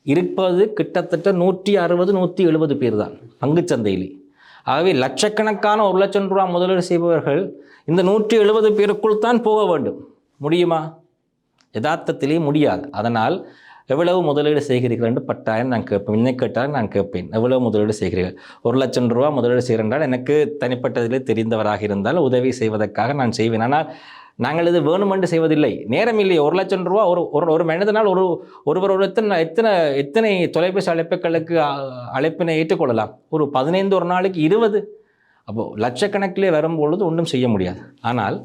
இருப்பது கிட்டத்தட்ட 160 170 பேர் தான் பங்குச்சந்தையிலே. ஆகவே லட்சக்கணக்கான ₹1 லட்சம் முதலீடு செய்பவர்கள் இந்த 170 பேருக்குள் தான் போக வேண்டும். முடியுமா? யதார்த்தத்திலே முடியாது. அதனால் எவ்வளவு முதலீடு செய்கிறீர்கள் என்று பட்டாயம் நான் கேட்பேன். இன்னை கேட்டால் நான் கேட்பேன், எவ்வளவு முதலீடு செய்கிறீர்கள்? ₹1 லட்சம் முதலீடு செய்கிறேன். எனக்கு தனிப்பட்டதிலே தெரிந்தவராக இருந்தால் உதவி செய்வதற்காக நான் செய்வேன். ஆனால் நாங்கள் இது வேணுமென்று செய்வதில்லை, நேரம் இல்லை. ₹1 லட்சம் ஒரு மனிதனால் ஒருவர் எத்தனை தொலைபேசி அழைப்புகளுக்கு அழைப்பினை ஏற்றுக்கொள்ளலாம்? ஒரு 15 ஒரு நாளைக்கு 20. அப்போது லட்சக்கணக்கிலே வரும்பொழுது ஒன்றும் செய்ய முடியாது. ஆனால்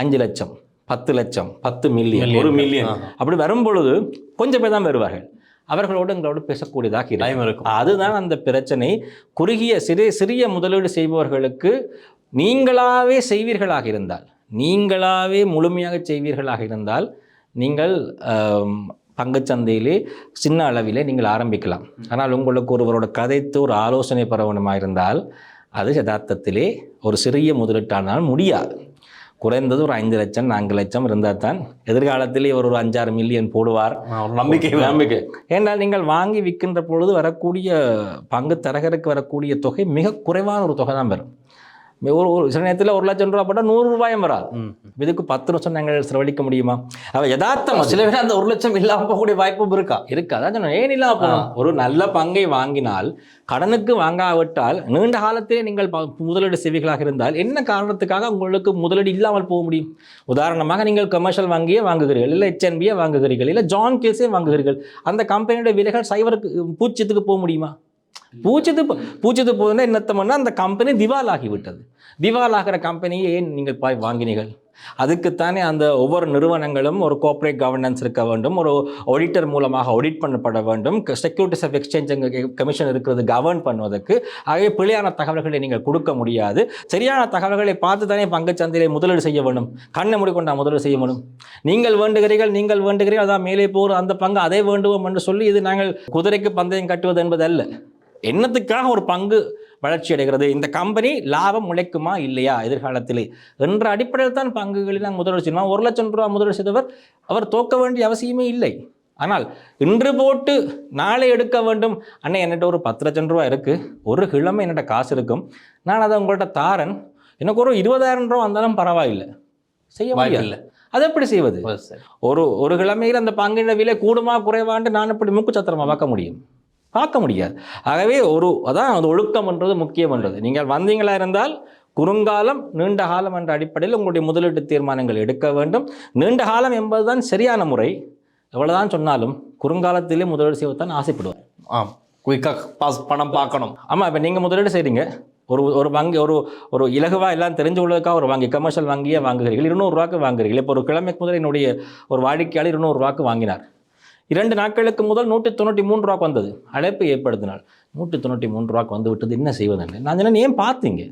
5 லட்சம் 10 லட்சம் 10 மில்லியன் 1 மில்லியன் அப்படி வரும்பொழுது கொஞ்சம் பேர் தான் வருவார்கள். அவர்களோடு எங்களோடு பேசக்கூடியதாக இருக்கும். அதுதான் அந்த பிரச்சனை. குறுகிய சிறிய முதலீடு செய்பவர்களுக்கு நீங்களாகவே செய்வீர்களாக இருந்தால், நீங்களாகவே முழுமையாக செய்வீர்களாக இருந்தால் நீங்கள் பங்குச்சந்தையிலே சின்ன அளவிலே நீங்கள் ஆரம்பிக்கலாம். ஆனால் உங்களுக்கு ஒருவரோட கதைத்து ஒரு ஆலோசனை பெற வேண்டுமாக இருந்தால் அது யதார்த்தத்திலே ஒரு சிறிய முதலீட்டானால் முடியாது. குறைந்தது ஒரு 5 லட்சம் 4 லட்சம் இருந்தால் தான் எதிர்காலத்திலே ஒரு 5-6 மில்லியன் போடுவார். நம்பிக்கை. ஏன்னால் நீங்கள் வாங்கி விற்கின்ற பொழுது வரக்கூடிய பங்கு தரகருக்கு வரக்கூடிய தொகை மிக குறைவான ஒரு தொகை தான் வரும். ஒரு சில நேரத்தில் ₹1 லட்சம் போட்டால் ₹100 வராது. இதுக்கு 10 வருஷம் நாங்கள் செலவழிக்க முடியுமா? அவள் யதார்த்தம். சில பேர் அந்த ₹1 லட்சம் இல்லாமல் போகக்கூடிய வாய்ப்பும் இருக்கா? அதான் சொன்னேன், ஏன் இல்லாமல் போகணும்? ஒரு நல்ல பங்கை வாங்கினால், கடனுக்கு வாங்காவிட்டால் நீண்ட காலத்திலே நீங்கள் முதலீடு செய்வீர்களாக இருந்தால் என்ன காரணத்துக்காக உங்களுக்கு முதலீடு இல்லாமல் போக முடியும்? உதாரணமாக நீங்கள் கமர்ஷியல் வங்கியே வாங்குகிறீர்கள், இல்லை HNBயை வாங்குகிறீர்கள், இல்லை ஜான் கேஸே வாங்குகிறீர்கள். அந்த கம்பெனியோட விலைகள் பூஜ்ஜியத்துக்கு போக முடியுமா? பூஜ்ஜியத்து போதுன்னா என்னத்தம்னா அந்த கம்பெனி திவால் ஆகிவிட்டது. திவால் ஆகிற கம்பெனியை ஏன் நீங்கள் வாங்கினீர்கள்? அதுக்குத்தானே அந்த ஒவ்வொரு நிறுவனங்களும் ஒரு கோஆப்ரேட் கவர்னன்ஸ் இருக்க வேண்டும், ஒரு ஆடிட்டர் மூலமாக ஆடிட் பண்ணப்பட வேண்டும், செக்யூரிட்டிஸ் ஆஃப் எக்ஸ்சேஞ்ச் கமிஷன் இருக்கிறது கவர்ன் பண்ணுவதற்கு. ஆகவே பிழையான தகவல்களை நீங்கள் கொடுக்க முடியாது. சரியான தகவல்களை பார்த்து தானே பங்குச்சந்தையிலே முதலீடு செய்ய வேண்டும். கண்ணை மூடிக்கொண்டா முதலீடு செய்ய வேண்டும். நீங்கள் வேண்டுகிறீர்கள் அதான் மேலே போகிற அந்த பங்கு அதை வேண்டுவோம் என்று சொல்லி இது நாங்கள் குதிரைக்கு பந்தயம் கட்டுவது என்பது அல்ல. என்னத்துக்காக ஒரு பங்கு வளர்ச்சி அடைகிறது, இந்த கம்பெனி லாபம் உழைக்குமா இல்லையா எதிர்காலத்திலே என்ற அடிப்படையில் தான் பங்குகளில் நாங்கள் முதலீடு செய்யணும். ₹1 லட்சம் முதலீடு செய்தவர் அவர் தோக்க வேண்டிய அவசியமே இல்லை. ஆனால் இன்று போட்டு நாளை எடுக்க வேண்டும். அண்ணே என்கிட்ட ஒரு ₹10 லட்சம் இருக்குது, ஒரு கிழமை என்கிட்ட காசு இருக்கும், நான் அதை உங்கள்கிட்ட தாரன், எனக்கு ஒரு ₹20,000 வந்தாலும் பரவாயில்லை, செய்ய முடியல. அது எப்படி செய்வது? ஒரு கிழமையில் அந்த பங்கின விலை கூடுமா குறைவாண்டு நான் எப்படி மூக்கு சத்திரமா பார்க்க முடியாது. ஆகவே அதான் அந்த ஒழுக்கம் என்றது முக்கியம் என்றது. நீங்கள் வந்தீங்களா இருந்தால் குறுங்காலம் நீண்ட காலம் என்ற அடிப்படையில் உங்களுடைய முதலீட்டு தீர்மானங்கள் எடுக்க வேண்டும். நீண்ட காலம் என்பதுதான் சரியான முறை. எவ்வளவுதான் சொன்னாலும் குறுங்காலத்திலே முதலீடு செய்வதான் ஆசைப்படுவார். ஆம், குயிக்காக பணம் பார்க்கணும். ஆமாம், இப்போ நீங்கள் முதலீடு செய்கிறீங்க, ஒரு வங்கி ஒரு இலகுவாக எல்லாம் தெரிஞ்சு கொள்வதற்காக ஒரு வங்கி கமர்ஷியல் வங்கியை வாங்குகிறீர்கள், 200 ரூபாய்க்கு வாங்குகிறீர்கள். இப்போ ஒரு கிழமைக்கு முதல் என்னுடைய ஒரு வாடிக்கையாளர் 200 ரூபாய்க்கு வாங்கினார். 2 நாட்களுக்கு முதல் 193 ரூபாய்க்கு வந்தது. அழைப்பு ஏற்படுத்தினார். 193 ரூபாய்க்கு வந்து விட்டது, என்ன செய்வதுன்னு. நான் சொன்னேன், ஏன் பார்த்தீங்க?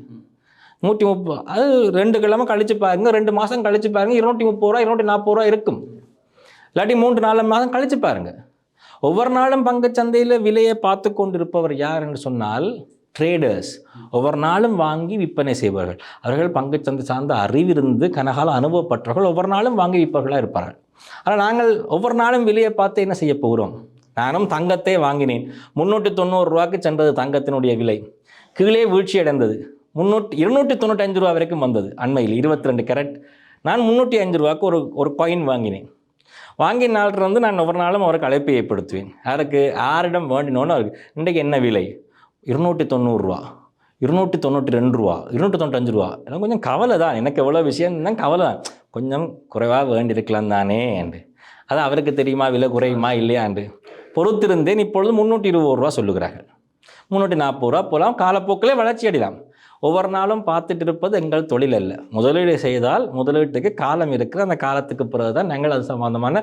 130, அது 2 கிழமை கழிச்சு பாருங்க, 2 மாதம் கழிச்சு பாருங்க, 230 ரூபா 240 ரூபா இருக்கும். இல்லாட்டி 3-4 மாதம் கழிச்சு பாருங்க. ஒவ்வொரு நாளும் பங்கு சந்தையில் விலையை பார்த்து கொண்டிருப்பவர் யார் என்று சொன்னால் ட்ரேடர்ஸ். ஒவ்வொரு நாளும் வாங்கி விற்பனை செய்வார்கள். அவர்கள் பங்குச்சந்தை சார்ந்த அறிவிருந்து கனகால அனுபவப்பட்டவர்கள். ஒவ்வொரு நாளும் வாங்கி விற்பவர்களாக இருப்பார்கள். ஆனால் நாங்கள் ஒவ்வொரு நாளும் விலையை பார்த்து என்ன செய்ய போகிறோம்? நானும் தங்கத்தை வாங்கினேன். 390 ரூபாய்க்கு சென்றது தங்கத்தினுடைய விலை. கீழே வீழ்ச்சி அடைந்தது. 295 ரூபா வரைக்கும் வந்தது. அண்மையில் 22 கேரட். நான் 305 ரூபாய்க்கு ஒரு காயின் வாங்கினேன். வாங்கிய நாளிலிருந்து நான் ஒவ்வொரு நாளும் அவருக்கு அழைப்பு ஏற்படுத்துவேன். யாருக்கு? யாரிடம் வேண்டினோன்னு அவருக்கு இன்றைக்கு என்ன விலை? 290 ரூபா, 292 ரூபா, 295 ரூபா. எனக்கு கொஞ்சம் கவலை தான். எனக்கு எவ்வளோ விஷயம் தான் கவலை தான். கொஞ்சம் குறைவாக வேண்டியிருக்கலாம் தானே என்று. அது அவருக்கு தெரியுமா விலை குறையுமா இல்லையா என்று பொறுத்திருந்தேன். இப்பொழுது 320 ரூபா சொல்லுகிறார்கள். 340 ரூபா போகலாம். காலப்போக்கிலே வளர்ச்சி அடையலாம். ஒவ்வொரு நாளும் பார்த்துட்டு இருப்பது எங்கள் தொழில் அல்ல. முதலீடு செய்தால் முதலீட்டுக்கு காலம் இருக்கிற அந்த காலத்துக்கு பிறகு தான் நாங்கள் அது சம்பந்தமான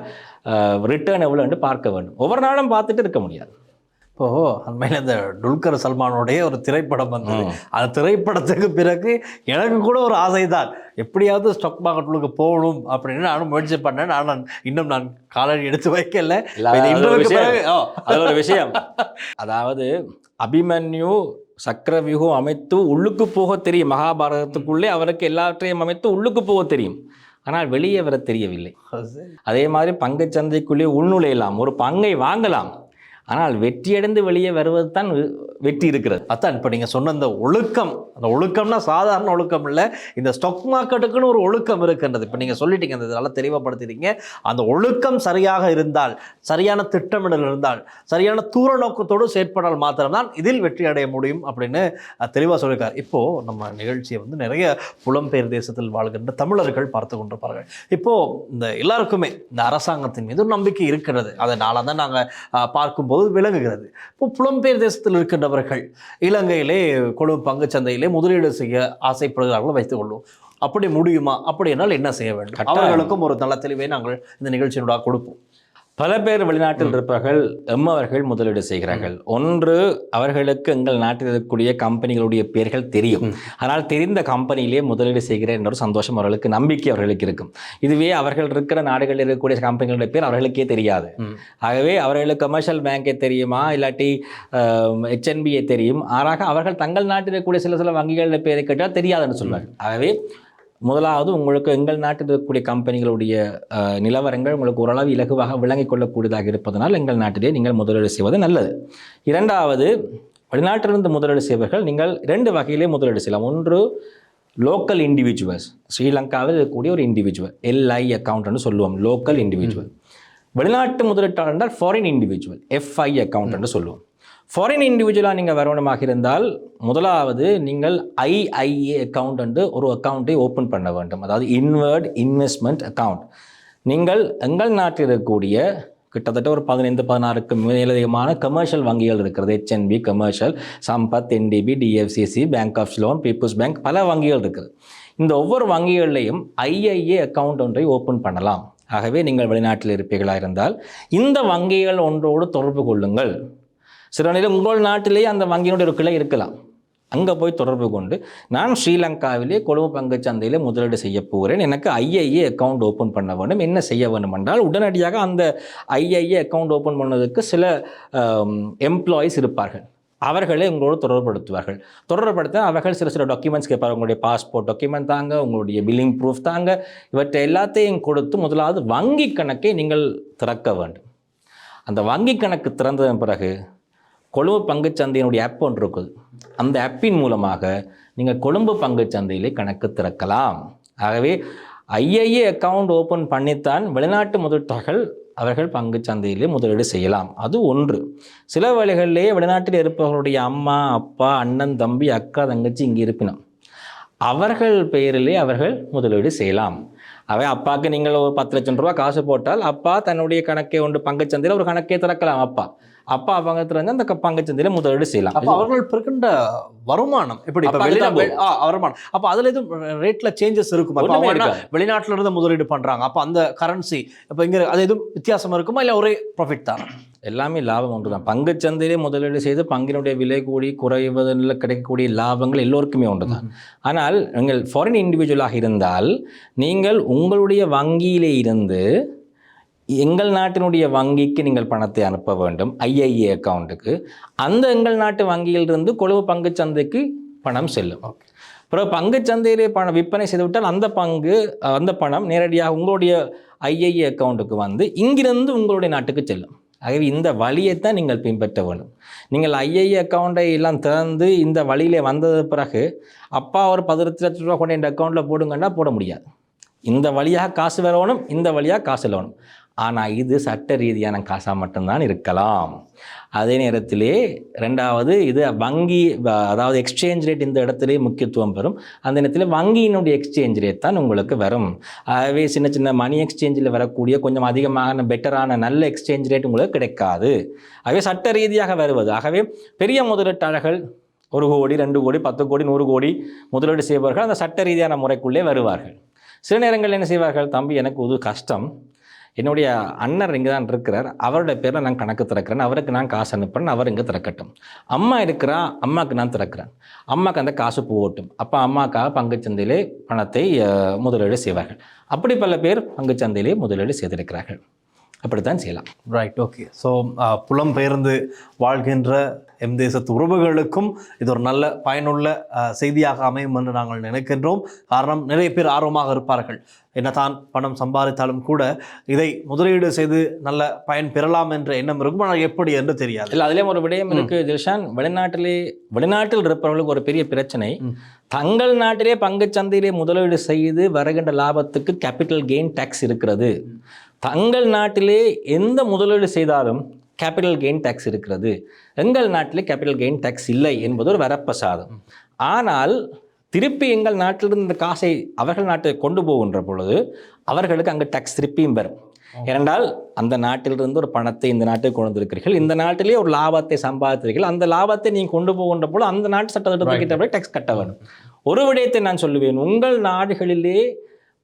ரிட்டர்ன் எவ்வளோ என்று பார்க்க வேண்டும். ஒவ்வொரு நாளும் பார்த்துட்டு இருக்க முடியாது. இப்போது அண்மையில் இந்த துல்கர் சல்மானுடைய ஒரு திரைப்படம் வந்தது. அந்த திரைப்படத்துக்கு பிறகு எனக்கு கூட ஒரு ஆசை தான், எப்படியாவது ஸ்டாக் மார்க்கெட்டுக்கு போகணும் அப்படின்னு நானும் முயற்சி பண்ணேன். ஆனால் இன்னும் நான் காலடி எடுத்து வைக்கல. அது ஒரு விஷயம். அதாவது அபிமன்யு சக்கரவியூகம் அமைத்து உள்ளுக்கு போக தெரியும். மகாபாரதத்துக்குள்ளே அவருக்கு எல்லாற்றையும் அமைத்து உள்ளுக்கு போக தெரியும். ஆனால் வெளியே வர தெரியவில்லை. அதே மாதிரி பங்கு சந்தைக்குள்ளே உள்நுழையலாம், ஒரு பங்கை வாங்கலாம். ஆனால் வெற்றியடைந்து வெளியே வருவது தான் வெற்றி இருக்கிறது. அதான் இப்போ நீங்கள் சொன்ன அந்த ஒழுக்கம், அந்த ஒழுக்கம்னா சாதாரண ஒழுக்கம் இல்லை, இந்த ஸ்டாக் மார்க்கெட்டுக்குன்னு ஒரு ஒழுக்கம் இருக்கின்றது. இப்போ நீங்கள் சொல்லிட்டீங்க, அந்த இதெல்லாம் தெளிவாகப்படுத்திட்டீங்க. அந்த ஒழுக்கம் சரியாக இருந்தால், சரியான திட்டமிடல் இருந்தால், சரியான தூர நோக்கத்தோடு செயற்படால் மாத்திரம்தான் இதில் வெற்றி அடைய முடியும் அப்படின்னு தெளிவாக சொல்லியிருக்கார். இப்போது நம்ம நிகழ்ச்சியை வந்து நிறைய புலம்பெயர் தேசத்தில் வாழ்கின்ற தமிழர்கள் பார்த்து கொண்டிருப்பார்கள். இப்போது இந்த எல்லாருக்குமே இந்த அரசாங்கத்தின் மீது ஒரு நம்பிக்கை இருக்கிறது. அதனால தான் நாங்கள் பார்க்கும்போது விளங்குகிறது. இப்போ புலம்பெயர் தேசத்தில் இருக்கின்றவர்கள் இலங்கையிலே கொழும்பு பங்கு சந்தையிலே முதலீடு செய்ய ஆசைப்படுகிறார்கள் வைத்துக் கொள்வோம். அப்படி முடியுமா? அப்படி என்றால் என்ன செய்ய வேண்டும்? அவர்களுக்கும் ஒரு நல்ல தெளிவை நாங்கள் இந்த நிகழ்ச்சியினூடாக கொடுப்போம். பல பேர் வெளிநாட்டில் இருப்பவர்கள் எம்மவர்கள் முதலீடு செய்கிறார்கள். ஒன்று, அவர்களுக்கு எங்கள் நாட்டில் இருக்கக்கூடிய கம்பெனிகளுடைய பெயர்கள் தெரியும். ஆனால் தெரிந்த கம்பெனியிலே முதலீடு செய்கிறேன் என்ற ஒரு சந்தோஷம் அவர்களுக்கு, நம்பிக்கை அவர்களுக்கு இருக்கும். இதுவே அவர்கள் இருக்கிற நாடுகளில் இருக்கக்கூடிய கம்பெனிகளுடைய பேர் அவர்களுக்கே தெரியாது. ஆகவே அவர்களுக்கு கமர்ஷியல் பேங்கை தெரியுமா, இல்லாட்டி HNBயை தெரியும். ஆறாக அவர்கள் தங்கள் நாட்டில் இருக்கக்கூடிய சில வங்கிகளுடைய பெயரை கேட்டால் தெரியாதுன்னு சொல்வார்கள். ஆகவே முதலாவது, உங்களுக்கு எங்கள் நாட்டில் இருக்கக்கூடிய கம்பெனிகளுடைய நிலவரங்கள் உங்களுக்கு ஓரளவு இலகுவாக விளங்கிக் கொள்ளக்கூடியதாக இருப்பதனால் எங்கள் நாட்டிலே நீங்கள் முதலீடு செய்வது நல்லது. இரண்டாவது, வெளிநாட்டிலிருந்து முதலீடு செய்வர்கள் நீங்கள் 2 வகையிலே முதலீடு செய்யலாம். ஒன்று, லோக்கல் இண்டிவிஜுவல்ஸ். ஸ்ரீலங்காவில் இருக்கக்கூடிய ஒரு இண்டிவிஜுவல், LI அக்கௌண்ட்னு சொல்லுவோம், லோக்கல் இண்டிவிஜுவல். வெளிநாட்டு முதலீட்டாளர் என்றால் ஃபாரின் இண்டிவிஜுவல், FI அக்கௌண்ட் என்று சொல்லுவோம். ஃபாரின் இண்டிவிஜுவலாக நீங்கள் வருமானமாக இருந்தால் முதலாவது நீங்கள் IIA அக்கௌண்ட் என்று ஒரு அக்கௌண்ட்டை ஓப்பன் பண்ண வேண்டும். அதாவது இன்வர்ட் இன்வெஸ்ட்மெண்ட் அக்கௌண்ட். நீங்கள் எங்கள் நாட்டில் இருக்கக்கூடிய கிட்டத்தட்ட ஒரு 15-16க்கு மேலதிகமான கமர்ஷியல் வங்கிகள் இருக்கிறது. HNB commercial, Sampath, NDB, DFCC, bank of Ceylon, people's bank, பல வங்கிகள் இருக்குது. இந்த ஒவ்வொரு வங்கிகள்லையும் IIA அக்கௌண்ட் ஒன்றை ஓப்பன் பண்ணலாம். ஆகவே நீங்கள் வெளிநாட்டில் இருப்பீர்களாக இருந்தால் இந்த வங்கிகள் ஒன்றோடு தொடர்பு கொள்ளுங்கள். சில நேரம் உங்கள் நாட்டிலேயே அந்த வங்கியினுடைய ஒரு கிளை இருக்கலாம். அங்கே போய் தொடர்பு கொண்டு, நான் ஸ்ரீலங்காவிலே கொழும்பு பங்கு சந்தையில் முதலீடு செய்ய போகிறேன், எனக்கு IIA அக்கௌண்ட் ஓப்பன் பண்ண வேண்டும், என்ன செய்ய வேண்டும் என்றால் உடனடியாக அந்த IIA அக்கௌண்ட் ஓப்பன் பண்ணதுக்கு சில எம்ப்ளாயீஸ் இருப்பார்கள். அவர்களே உங்களோடு தொடர்புபடுத்துவார்கள். தொடர்புபடுத்த அவர்கள் சில டாக்குமெண்ட்ஸ் கேட்பார்கள். உங்களுடைய பாஸ்போர்ட் டாக்குமெண்ட் தாங்க, உங்களுடைய பில்லிங் ப்ரூஃப் தாங்க. இவற்றை எல்லாத்தையும் கொடுத்து முதலாவது வங்கி கணக்கை நீங்கள் திறக்க வேண்டும். அந்த வங்கி கணக்கு திறந்ததன் பிறகு கொழும்பு பங்குச்சந்தையினுடைய ஆப் ஒன்று இருக்குது. அந்த ஆப்பின் மூலமாக நீங்கள் கொழும்பு பங்குச்சந்தையிலே கணக்கு திறக்கலாம். ஆகவே IIA அக்கௌண்ட் ஓப்பன் பண்ணித்தான் வெளிநாட்டு முதலீட்டாளர்கள் அவர்கள் பங்குச்சந்தையிலே முதலீடு செய்யலாம். அது ஒன்று. சில வேளைகளிலேயே வெளிநாட்டில் இருப்பவர்களுடைய அம்மா, அப்பா, அண்ணன், தம்பி, அக்கா, தங்கச்சி இங்கே இருப்பினோம். அவர்கள் பெயரிலே அவர்கள் முதலீடு செய்யலாம். அவை அப்பாவுக்கு நீங்கள் ஒரு 10 லட்சம் ரூபா காசு போட்டால் அப்பா தன்னுடைய கணக்கை ஒன்று பங்குச்சந்தையில் ஒரு கணக்கை திறக்கலாம். அப்பா பங்கத்துல இருந்து அந்த பங்குச்சந்தையில முதலீடு செய்யலாம். அப்ப அவர்கள் பெறுகின்ற வருமானம் எப்படி வருமானம் அப்ப அதுல எதுவும் ரேட்ல சேஞ்சஸ் இருக்குமா? வெளிநாட்டுல இருந்து முதலீடு பண்றாங்க, அப்ப அந்த கரன்சி இப்ப இங்க அது எதுவும் வித்தியாசம் இருக்குமா இல்ல ஒரே ப்ராஃபிட் தான்? எல்லாமே லாபம் ஒன்று தான். பங்குச்சந்தையிலே முதலீடு செய்து பங்கினுடைய விலை கூடி குறைவதில் கிடைக்கக்கூடிய லாபங்கள் எல்லோருக்குமே ஒன்று தான். ஆனால் நீங்கள் ஃபாரின் இண்டிவிஜுவலாக இருந்தால் நீங்கள் உங்களுடைய வங்கியிலே இருந்து எங்கள் நாட்டினுடைய வங்கிக்கு நீங்கள் பணத்தை அனுப்ப வேண்டும், IIA அக்கௌண்ட்டுக்கு. அந்த எங்கள் நாட்டு வங்கியிலிருந்து கொழும்பு பங்குச்சந்தைக்கு பணம் செல்லும். அப்புறம் பங்குச்சந்தையிலே பணம் விற்பனை செய்துவிட்டால் அந்த பணம் நேரடியாக உங்களுடைய IIA அக்கௌண்ட்டுக்கு வந்து இங்கிருந்து உங்களுடைய நாட்டுக்கு செல்லும். ஆகவே இந்த வழியைத்தான் நீங்கள் பின்பற்ற வேண்டும். நீங்கள் IIA அக்கௌண்ட்டை எல்லாம் திறந்து இந்த வழியிலே வந்தது பிறகு அப்பா ஒரு 10 லட்சம் ரூபா கொண்டு என் அக்கௌண்ட்டில் போடுங்கன்னா போட முடியாது. இந்த வழியாக காசு வரணும், இந்த வழியாக காசு வரணும். ஆனால் இது சட்ட ரீதியான காசாக மட்டும்தான் இருக்கலாம். அதே நேரத்திலே ரெண்டாவது இது வங்கி, அதாவது எக்ஸ்சேஞ்ச் ரேட் இந்த இடத்திலே முக்கியத்துவம் பெறும். அந்த நேரத்தில் வங்கியினுடைய எக்ஸ்சேஞ்ச் ரேட் தான் உங்களுக்கு வரும். ஆகவே சின்ன சின்ன மணி எக்ஸ்சேஞ்சில் வரக்கூடிய கொஞ்சம் அதிகமான பெட்டரான நல்ல எக்ஸ்சேஞ்ச் ரேட் உங்களுக்கு கிடைக்காது. ஆகவே சட்ட ரீதியாக வருவது. ஆகவே பெரிய முதலீட்டாளர்கள் 1 கோடி 2 கோடி 10 கோடி 100 கோடி முதலீடு செய்வார்கள். அந்த சட்ட ரீதியான முறைக்குள்ளே வருவார்கள். சில நேரங்களில் என்ன செய்வார்கள், தம்பி எனக்கு ஒரு கஷ்டம், என்னுடைய அண்ணர் இங்கே தான் இருக்கிறார், அவருடைய பேரில் நான் கணக்கு திறக்கிறேன், அவருக்கு நான் காசு அனுப்புறேன், அவர் இங்கே திறக்கட்டும். அம்மா இருக்கிறா, அம்மாவுக்கு நான் திறக்கிறேன், அம்மாவுக்கு அந்த காசு போகட்டும். அப்போ அம்மாவுக்காக பங்குச்சந்தையிலே பணத்தை முதலீடு செய்வார்கள். அப்படி பல பேர் பங்குச்சந்தையிலே முதலீடு செய்திருக்கிறார்கள். அப்படித்தான் செய்யலாம். Right, okay. ஸோ புலம்பெயர்ந்து வாழ்கின்ற எம் தேசத்து உறவுகளுக்கும் இது ஒரு நல்ல பயனுள்ள செய்தியாக அமையும் என்று நாங்கள் நினைக்கின்றோம். காரணம், நிறைய பேர் ஆர்வமாக இருப்பார்கள். என்னதான் பணம் சம்பாதித்தாலும் கூட இதை முதலீடு செய்து நல்ல பயன் பெறலாம் என்ற எண்ணம் இருக்கும், ஆனால் எப்படி என்று தெரியாது. இல்லை, அதிலே ஒரு விடயம் இருக்கு தில்ஷான். வெளிநாட்டில் இருப்பவர்களுக்கு ஒரு பெரிய பிரச்சனை, தங்கள் நாட்டிலே பங்குச்சந்தையிலே முதலீடு செய்து வருகின்ற லாபத்துக்கு கேபிட்டல் கெயின் டேக்ஸ் இருக்கிறது. தங்கள் நாட்டிலே எந்த முதலீடு செய்தாலும் கேபிட்டல் கெயின் டேக்ஸ் இருக்கிறது. எங்கள் நாட்டிலே கேபிட்டல் கெயின் டேக்ஸ் இல்லை என்பது ஒரு வரப்பிரசாதம். ஆனால் திருப்பி எங்கள் நாட்டிலிருந்து இந்த காசை அவர்கள் நாட்டை கொண்டு போகின்ற பொழுது அவர்களுக்கு அங்கே டேக்ஸ் திருப்பியும் பெறும். ஏனென்றால் அந்த நாட்டிலிருந்து ஒரு பணத்தை இந்த நாட்டுக்கு கொண்டு வந்திருக்கிறீர்கள், இந்த நாட்டிலே ஒரு லாபத்தை சம்பாதித்தீர்கள், அந்த லாபத்தை நீங்கள் கொண்டு போகின்ற பொழுது அந்த நாட்டு சட்டத்திட்டத்தை டேக்ஸ் கட்ட வேண்டும். ஒரு விடயத்தை நான் சொல்லுவேன், உங்கள் நாடுகளிலே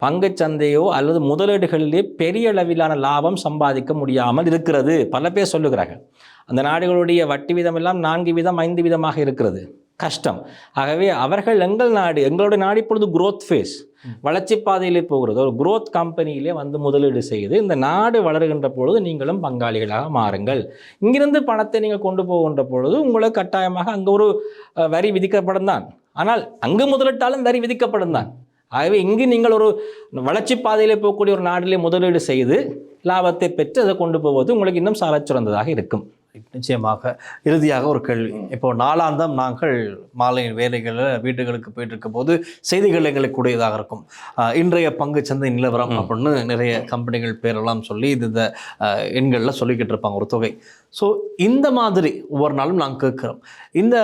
பங்குச்சந்தையோ அல்லது முதலீடுகளிலே பெரிய அளவிலான லாபம் சம்பாதிக்க முடியாமல் இருக்கிறது. பல பேர் சொல்லுகிறார்கள், அந்த நாடுகளுடைய வட்டி வீதம் எல்லாம் 4 வீதம் 5 வீதமாக இருக்கிறது, கஷ்டம். ஆகவே அவர்கள் எங்களுடைய நாடு இப்பொழுது குரோத் ஃபேஸ், வளர்ச்சி பாதையிலே போகிறது. ஒரு குரோத் கம்பெனியிலே வந்து முதலீடு செய்து இந்த நாடு வளர்கின்ற பொழுது நீங்களும் பங்காளிகளாக மாறுங்கள். இங்கிருந்து பணத்தை நீங்கள் கொண்டு போகின்ற பொழுது உங்களுக்கு கட்டாயமாக அங்கே ஒரு வரி விதிக்கப்படும் தான். ஆனால் அங்கு முதலிட்டாலும் வரி விதிக்கப்படும் தான். ஆகவே இங்கு நீங்கள் ஒரு வளர்ச்சி பாதையிலே போகக்கூடிய ஒரு நாட்டிலே முதலீடு செய்து லாபத்தை பெற்று அதை கொண்டு போவது உங்களுக்கு இன்னும் சாலச் சிறந்ததாக இருக்கும். நிச்சயமாக. இறுதியாக ஒரு கேள்வி. இப்போ நாளாந்தம் நாங்கள் மாலை வேலைகளில் வீடுகளுக்கு போயிட்டு இருக்கும் போது செய்திகள் எங்களுக்கு கூடியதாக இருக்கும். இன்றைய பங்குச்சந்தை நிலவரம் அப்படின்னு நிறைய கம்பெனிகள் பேரெல்லாம் சொல்லி இந்த எண்களில் சொல்லிக்கிட்டு இருப்பாங்க ஒரு தொகை. ஸோ இந்த மாதிரி ஒவ்வொரு நாளும் நாங்கள் கேட்குறோம், இந்த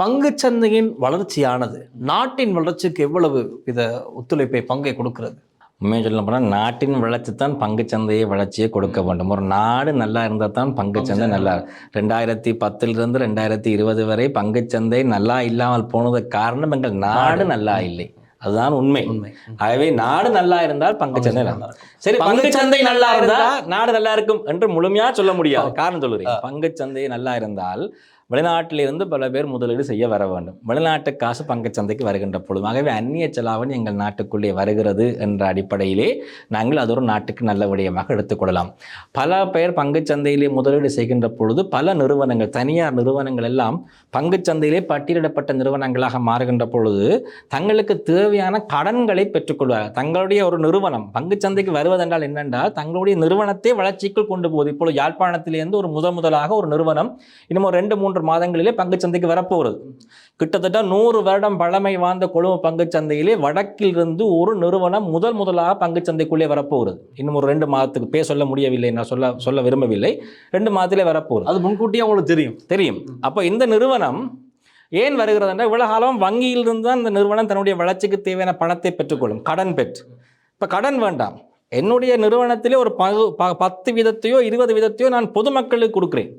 பங்குச்சந்தையின் வளர்ச்சியானது நாட்டின் வளர்ச்சிக்கு எவ்வளவு இதை ஒத்துழைப்பை பங்கை கொடுக்கிறது? உண்மையை சொல்ல போனால் நாட்டின் வளர்ச்சி தான் பங்குச்சந்தையை வளர்ச்சியை கொடுக்க வேண்டும். ஒரு நாடு நல்லா இருந்தால் தான் பங்குச்சந்தை நல்லா. 2010 2020 வரை பங்குச்சந்தை நல்லா இல்லாமல் போனதுக்கு காரணம் எங்கள் நாடு நல்லா இல்லை, அதுதான் உண்மை. ஆகவே நாடு நல்லா இருந்தால் பங்குச்சந்தை நல்லா இருக்கும். சரி, பங்குச்சந்தை நல்லா இருந்தா நாடு நல்லா இருக்கும் என்று முழுமையா சொல்ல முடியாது. காரணம் சொல்லுறேன், பங்குச்சந்தை நல்லா இருந்தால் வெளிநாட்டிலிருந்து பல பேர் முதலீடு செய்ய வர வேண்டும். வெளிநாட்டு காசு பங்குச்சந்தைக்கு வருகின்ற பொழுது ஆகவே அந்நிய செலாவணி எங்கள் நாட்டுக்குள்ளே வருகிறது என்ற அடிப்படையிலே நாங்கள் அது ஒரு நாட்டுக்கு நல்ல விடயமாக எடுத்துக்கொள்ளலாம். பல பேர் பங்குச்சந்தையிலே முதலீடு செய்கின்ற பொழுது பல நிறுவனங்கள், தனியார் நிறுவனங்கள் எல்லாம் பங்குச்சந்தையிலே பட்டியலிடப்பட்ட நிறுவனங்களாக மாறுகின்ற பொழுது தங்களுக்கு தேவையான கடன்களை பெற்றுக்கொள்வார்கள். தங்களுடைய ஒரு நிறுவனம் பங்குச்சந்தைக்கு வருவதென்றால் என்னென்றால் தங்களுடைய நிறுவனத்தை வளர்ச்சிக்குள் கொண்டு போகுது. இப்பொழுது யாழ்ப்பாணத்திலிருந்து ஒரு முதலாக ஒரு நிறுவனம் இன்னும் 2-3 மாதங்களிலே பங்குச்சந்தைக்கு வரப்போகிறது. கிட்டத்தட்ட 100 வருடம் பழமை வாழ்ந்த கொழும்பு பங்குச்சந்தையிலே வடக்கிலிருந்து ஒரு நிறுவனம் முதலாக பங்குச்சந்தைக்குள்ளே வரப்போகிறது. இன்னும் ஒரு 2 மாதத்துக்கு பேர் சொல்ல முடியவில்லை, நான் சொல்ல விரும்பவில்லை. 2 மாதத்திலே வரப்போகிறது. அது முன்கூட்டியே உங்களுக்கு தெரியும். அப்போ இந்த நிறுவனம் ஏன் வருகிறது என்றால் இவ்வளவு காலம் வங்கியிலிருந்து தான் இந்த நிறுவனம் தன்னுடைய வளர்ச்சிக்கு தேவையான பணத்தை பெற்றுக்கொள்ளும், கடன் பெற்று. இப்போ கடன் வேண்டாம், என்னுடைய நிறுவனத்திலே ஒரு 10 வீதத்தையோ 20 வீதத்தையோ நான் பொதுமக்களுக்கு கொடுக்குறேன்.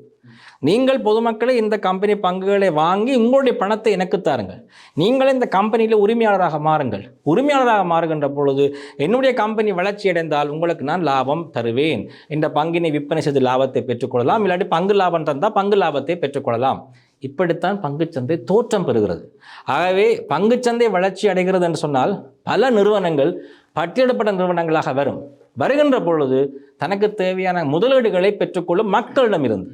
நீங்கள் பொதுமக்களை இந்த கம்பெனி பங்குகளை வாங்கி உங்களுடைய பணத்தை எனக்கு தாருங்கள். நீங்களே இந்த கம்பெனியில் உரிமையாளராக மாறுங்கள். உரிமையாளராக மாறுகின்ற பொழுது என்னுடைய கம்பெனி வளர்ச்சி அடைந்தால் உங்களுக்கு நான் லாபம் தருவேன். இந்த பங்கினை விற்பனை செய்து லாபத்தை பெற்றுக்கொள்ளலாம், இல்லாட்டி பங்கு லாபம் தந்தால் பங்கு லாபத்தை பெற்றுக்கொள்ளலாம். இப்படித்தான் பங்குச்சந்தை தோற்றம் பெறுகிறது. ஆகவே பங்குச்சந்தை வளர்ச்சி அடைகிறது என்று சொன்னால் பல நிறுவனங்கள் பட்டியலிடப்பட்ட நிறுவனங்களாக வருகின்ற பொழுது தனக்கு தேவையான முதலீடுகளை பெற்றுக்கொள்ளும் மக்களிடமிருந்து.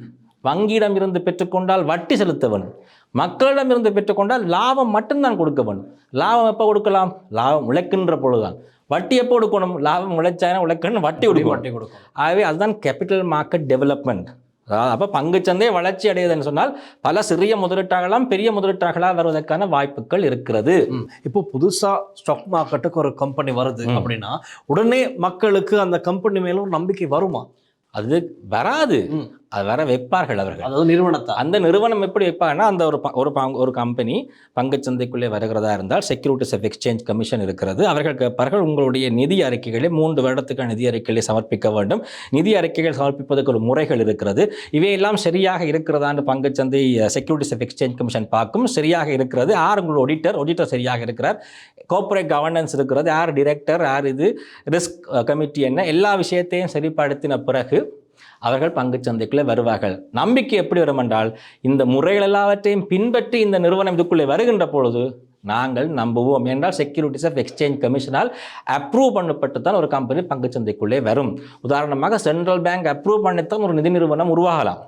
வங்கியிடம் இருந்து பெற்றுக்கொண்டால் வட்டி செலுத்த வேணும், மக்களிடம் இருந்து பெற்றுக்கொண்டால் லாபம் மட்டும்தான் கொடுக்க வேணும். லாபம் எப்போ கொடுக்கலாம்? லாபம் உழைக்கின்ற பொழுதுதான். வட்டி எப்போ கொடுக்கணும்? லாபம் உழைச்சான உழைக்கணும், வட்டி கொடுக்கணும். ஆகவே அதுதான் கேபிட்டல் மார்க்கெட் டெவலப்மெண்ட். அதாவது அப்போ பங்குச்சந்தை வளர்ச்சி அடையுதுன்னு சொன்னால் பல சிறிய முதலீட்டாகலாம் பெரிய முதலீட்டாகலாம் வருவதற்கான வாய்ப்புகள் இருக்கிறது. இப்போ புதுசா ஸ்டாக் மார்க்கெட்டுக்கு ஒரு கம்பெனி வருது அப்படின்னா உடனே மக்களுக்கு அந்த கம்பெனி மேலும் நம்பிக்கை வருமா? அது வராது, அது வர வைப்பார்கள் அவர்கள். அதாவது நிறுவனத்தை, அந்த நிறுவனம் எப்படி வைப்பாங்கன்னா, அந்த ஒரு கம்பெனி பங்குச்சந்தைக்குள்ளே வருகிறதா இருந்தால் செக்யூரிட்டிஸ் ஆஃப் எக்ஸ்சேஞ்ச் கமிஷன் இருக்கிறது. அவர்கள் கேட்பார்கள், உங்களுடைய நிதி அறிக்கைகளை 3 வருடத்துக்கான நிதி அறிக்கைகளை சமர்ப்பிக்க வேண்டும். நிதி அறிக்கைகள் சமர்ப்பிப்பதற்கு ஒரு முறைகள் இருக்கிறது. இவையெல்லாம் சரியாக இருக்கிறதான்னு பங்குச்சந்தை செக்யூரிட்டிஸ் ஆஃப் எக்ஸ்சேஞ்ச் கமிஷன் பார்க்கும். சரியாக இருக்கிறது. யார் உங்களோட ஆடிட்டர் சரியாக இருக்கிறார், கார்ப்பரேட் கவர்னன்ஸ் இருக்கிறது, யார் டிரெக்டர், யார் இது ரிஸ்க் கமிட்டி என்ன, எல்லா விஷயத்தையும் சரிப்படுத்தின பிறகு அவர்கள் பங்குச்சந்தைக்குள்ளே வருவார்கள். நம்பிக்கை எப்படி வரும் என்றால், இந்த முறைகள் எல்லாவற்றையும் பின்பற்றி இந்த நிறுவனம் இதுக்குள்ளே வருகின்ற பொழுது நாங்கள் நம்புவோம் என்றால் செக்யூரிட்டிஸ் ஆஃப் எக்ஸ்சேஞ்ச் கமிஷனால் அப்ரூவ் பண்ணப்பட்டு தான் ஒரு கம்பெனி பங்குச்சந்தைக்குள்ளே வரும். உதாரணமாக சென்ட்ரல் பேங்க் அப்ரூவ் பண்ணித்தான் ஒரு நிதி நிறுவனம் உருவாகலாம்.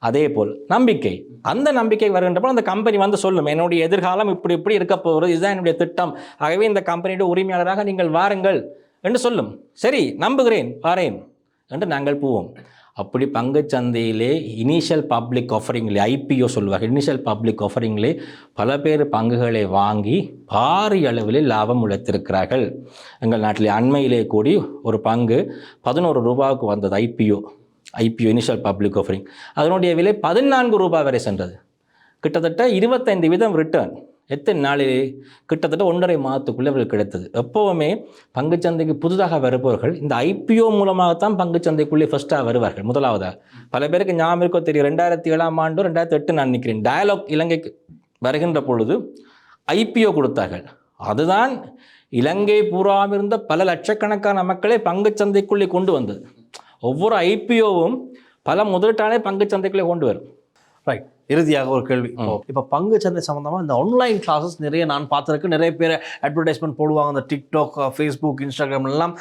அதே போல் நம்பிக்கை, அந்த நம்பிக்கை வருகின்றப்போ அந்த கம்பெனி வந்து சொல்லும், என்னுடைய எதிர்காலம் இப்படி இப்படி இருக்க போகிறது, இதுதான் என்னுடைய திட்டம், ஆகவே இந்த கம்பெனியுடைய உரிமையாளராக நீங்கள் வாருங்கள் என்று சொல்லும். சரி, நம்புகிறேன், வாரேன் என்று நாங்கள் போவோம். அப்படி பங்குச்சந்தையிலே இனிஷியல் பப்ளிக் ஆஃபரிங்லே, ஐபிஓ சொல்வார்கள், இனிஷியல் பப்ளிக் ஆஃபரிங்லே பல பேர் பங்குகளை வாங்கி பாரிய அளவில் லாபம் உழைத்திருக்கிறார்கள். எங்கள் நாட்டிலே அண்மையிலே கூடி ஒரு பங்கு 11 ரூபாவுக்கு வந்தது. ஐபிஓ இனிஷியல் பப்ளிக் ஆஃபரிங், அதனுடைய விலை 14 ரூபாய் வரை சென்றது. கிட்டத்தட்ட 25% ரிட்டர்ன். எத்தனை நாளிலே? கிட்டத்தட்ட 1.5 மாதத்துக்குள்ளே அவர்கள் கிடைத்தது. எப்போவுமே பங்குச்சந்தைக்கு புதிதாக வருபவர்கள் இந்த ஐபிஓ மூலமாகத்தான் பங்குச்சந்தைக்குள்ளே ஃபர்ஸ்ட்டாக வருவார்கள், முதலாவதாக. பல பேருக்கு ஞாபகம் இருக்கோ தெரியும், 2007ஆம் ஆண்டு 2008 நான் நினைக்கிறேன், டயலாக் இலங்கைக்கு வருகின்ற பொழுது ஐபிஓ கொடுத்தார்கள். அதுதான் இலங்கை பூராமிருந்த பல லட்சக்கணக்கான மக்களை பங்குச்சந்தைக்குள்ளே கொண்டு வந்தது. ஒவ்வொரு ஐபிஓவும் பல முதலீட்டாளரை பங்குச்சந்தைக்குள்ளே கொண்டு வரும். ரைட். இறுதியாக ஒரு கேள்வி, இப்போ பங்கு சந்தை சம்மந்தமாக இந்த ஆன்லைன் கிளாஸஸ் நிறைய நான் பார்த்துருக்கு. நிறைய பேர் அட்வர்டைஸ்மெண்ட் போடுவாங்க, இந்த டிக்டாக், ஃபேஸ்புக், இன்ஸ்டாகிராம் எல்லாம்.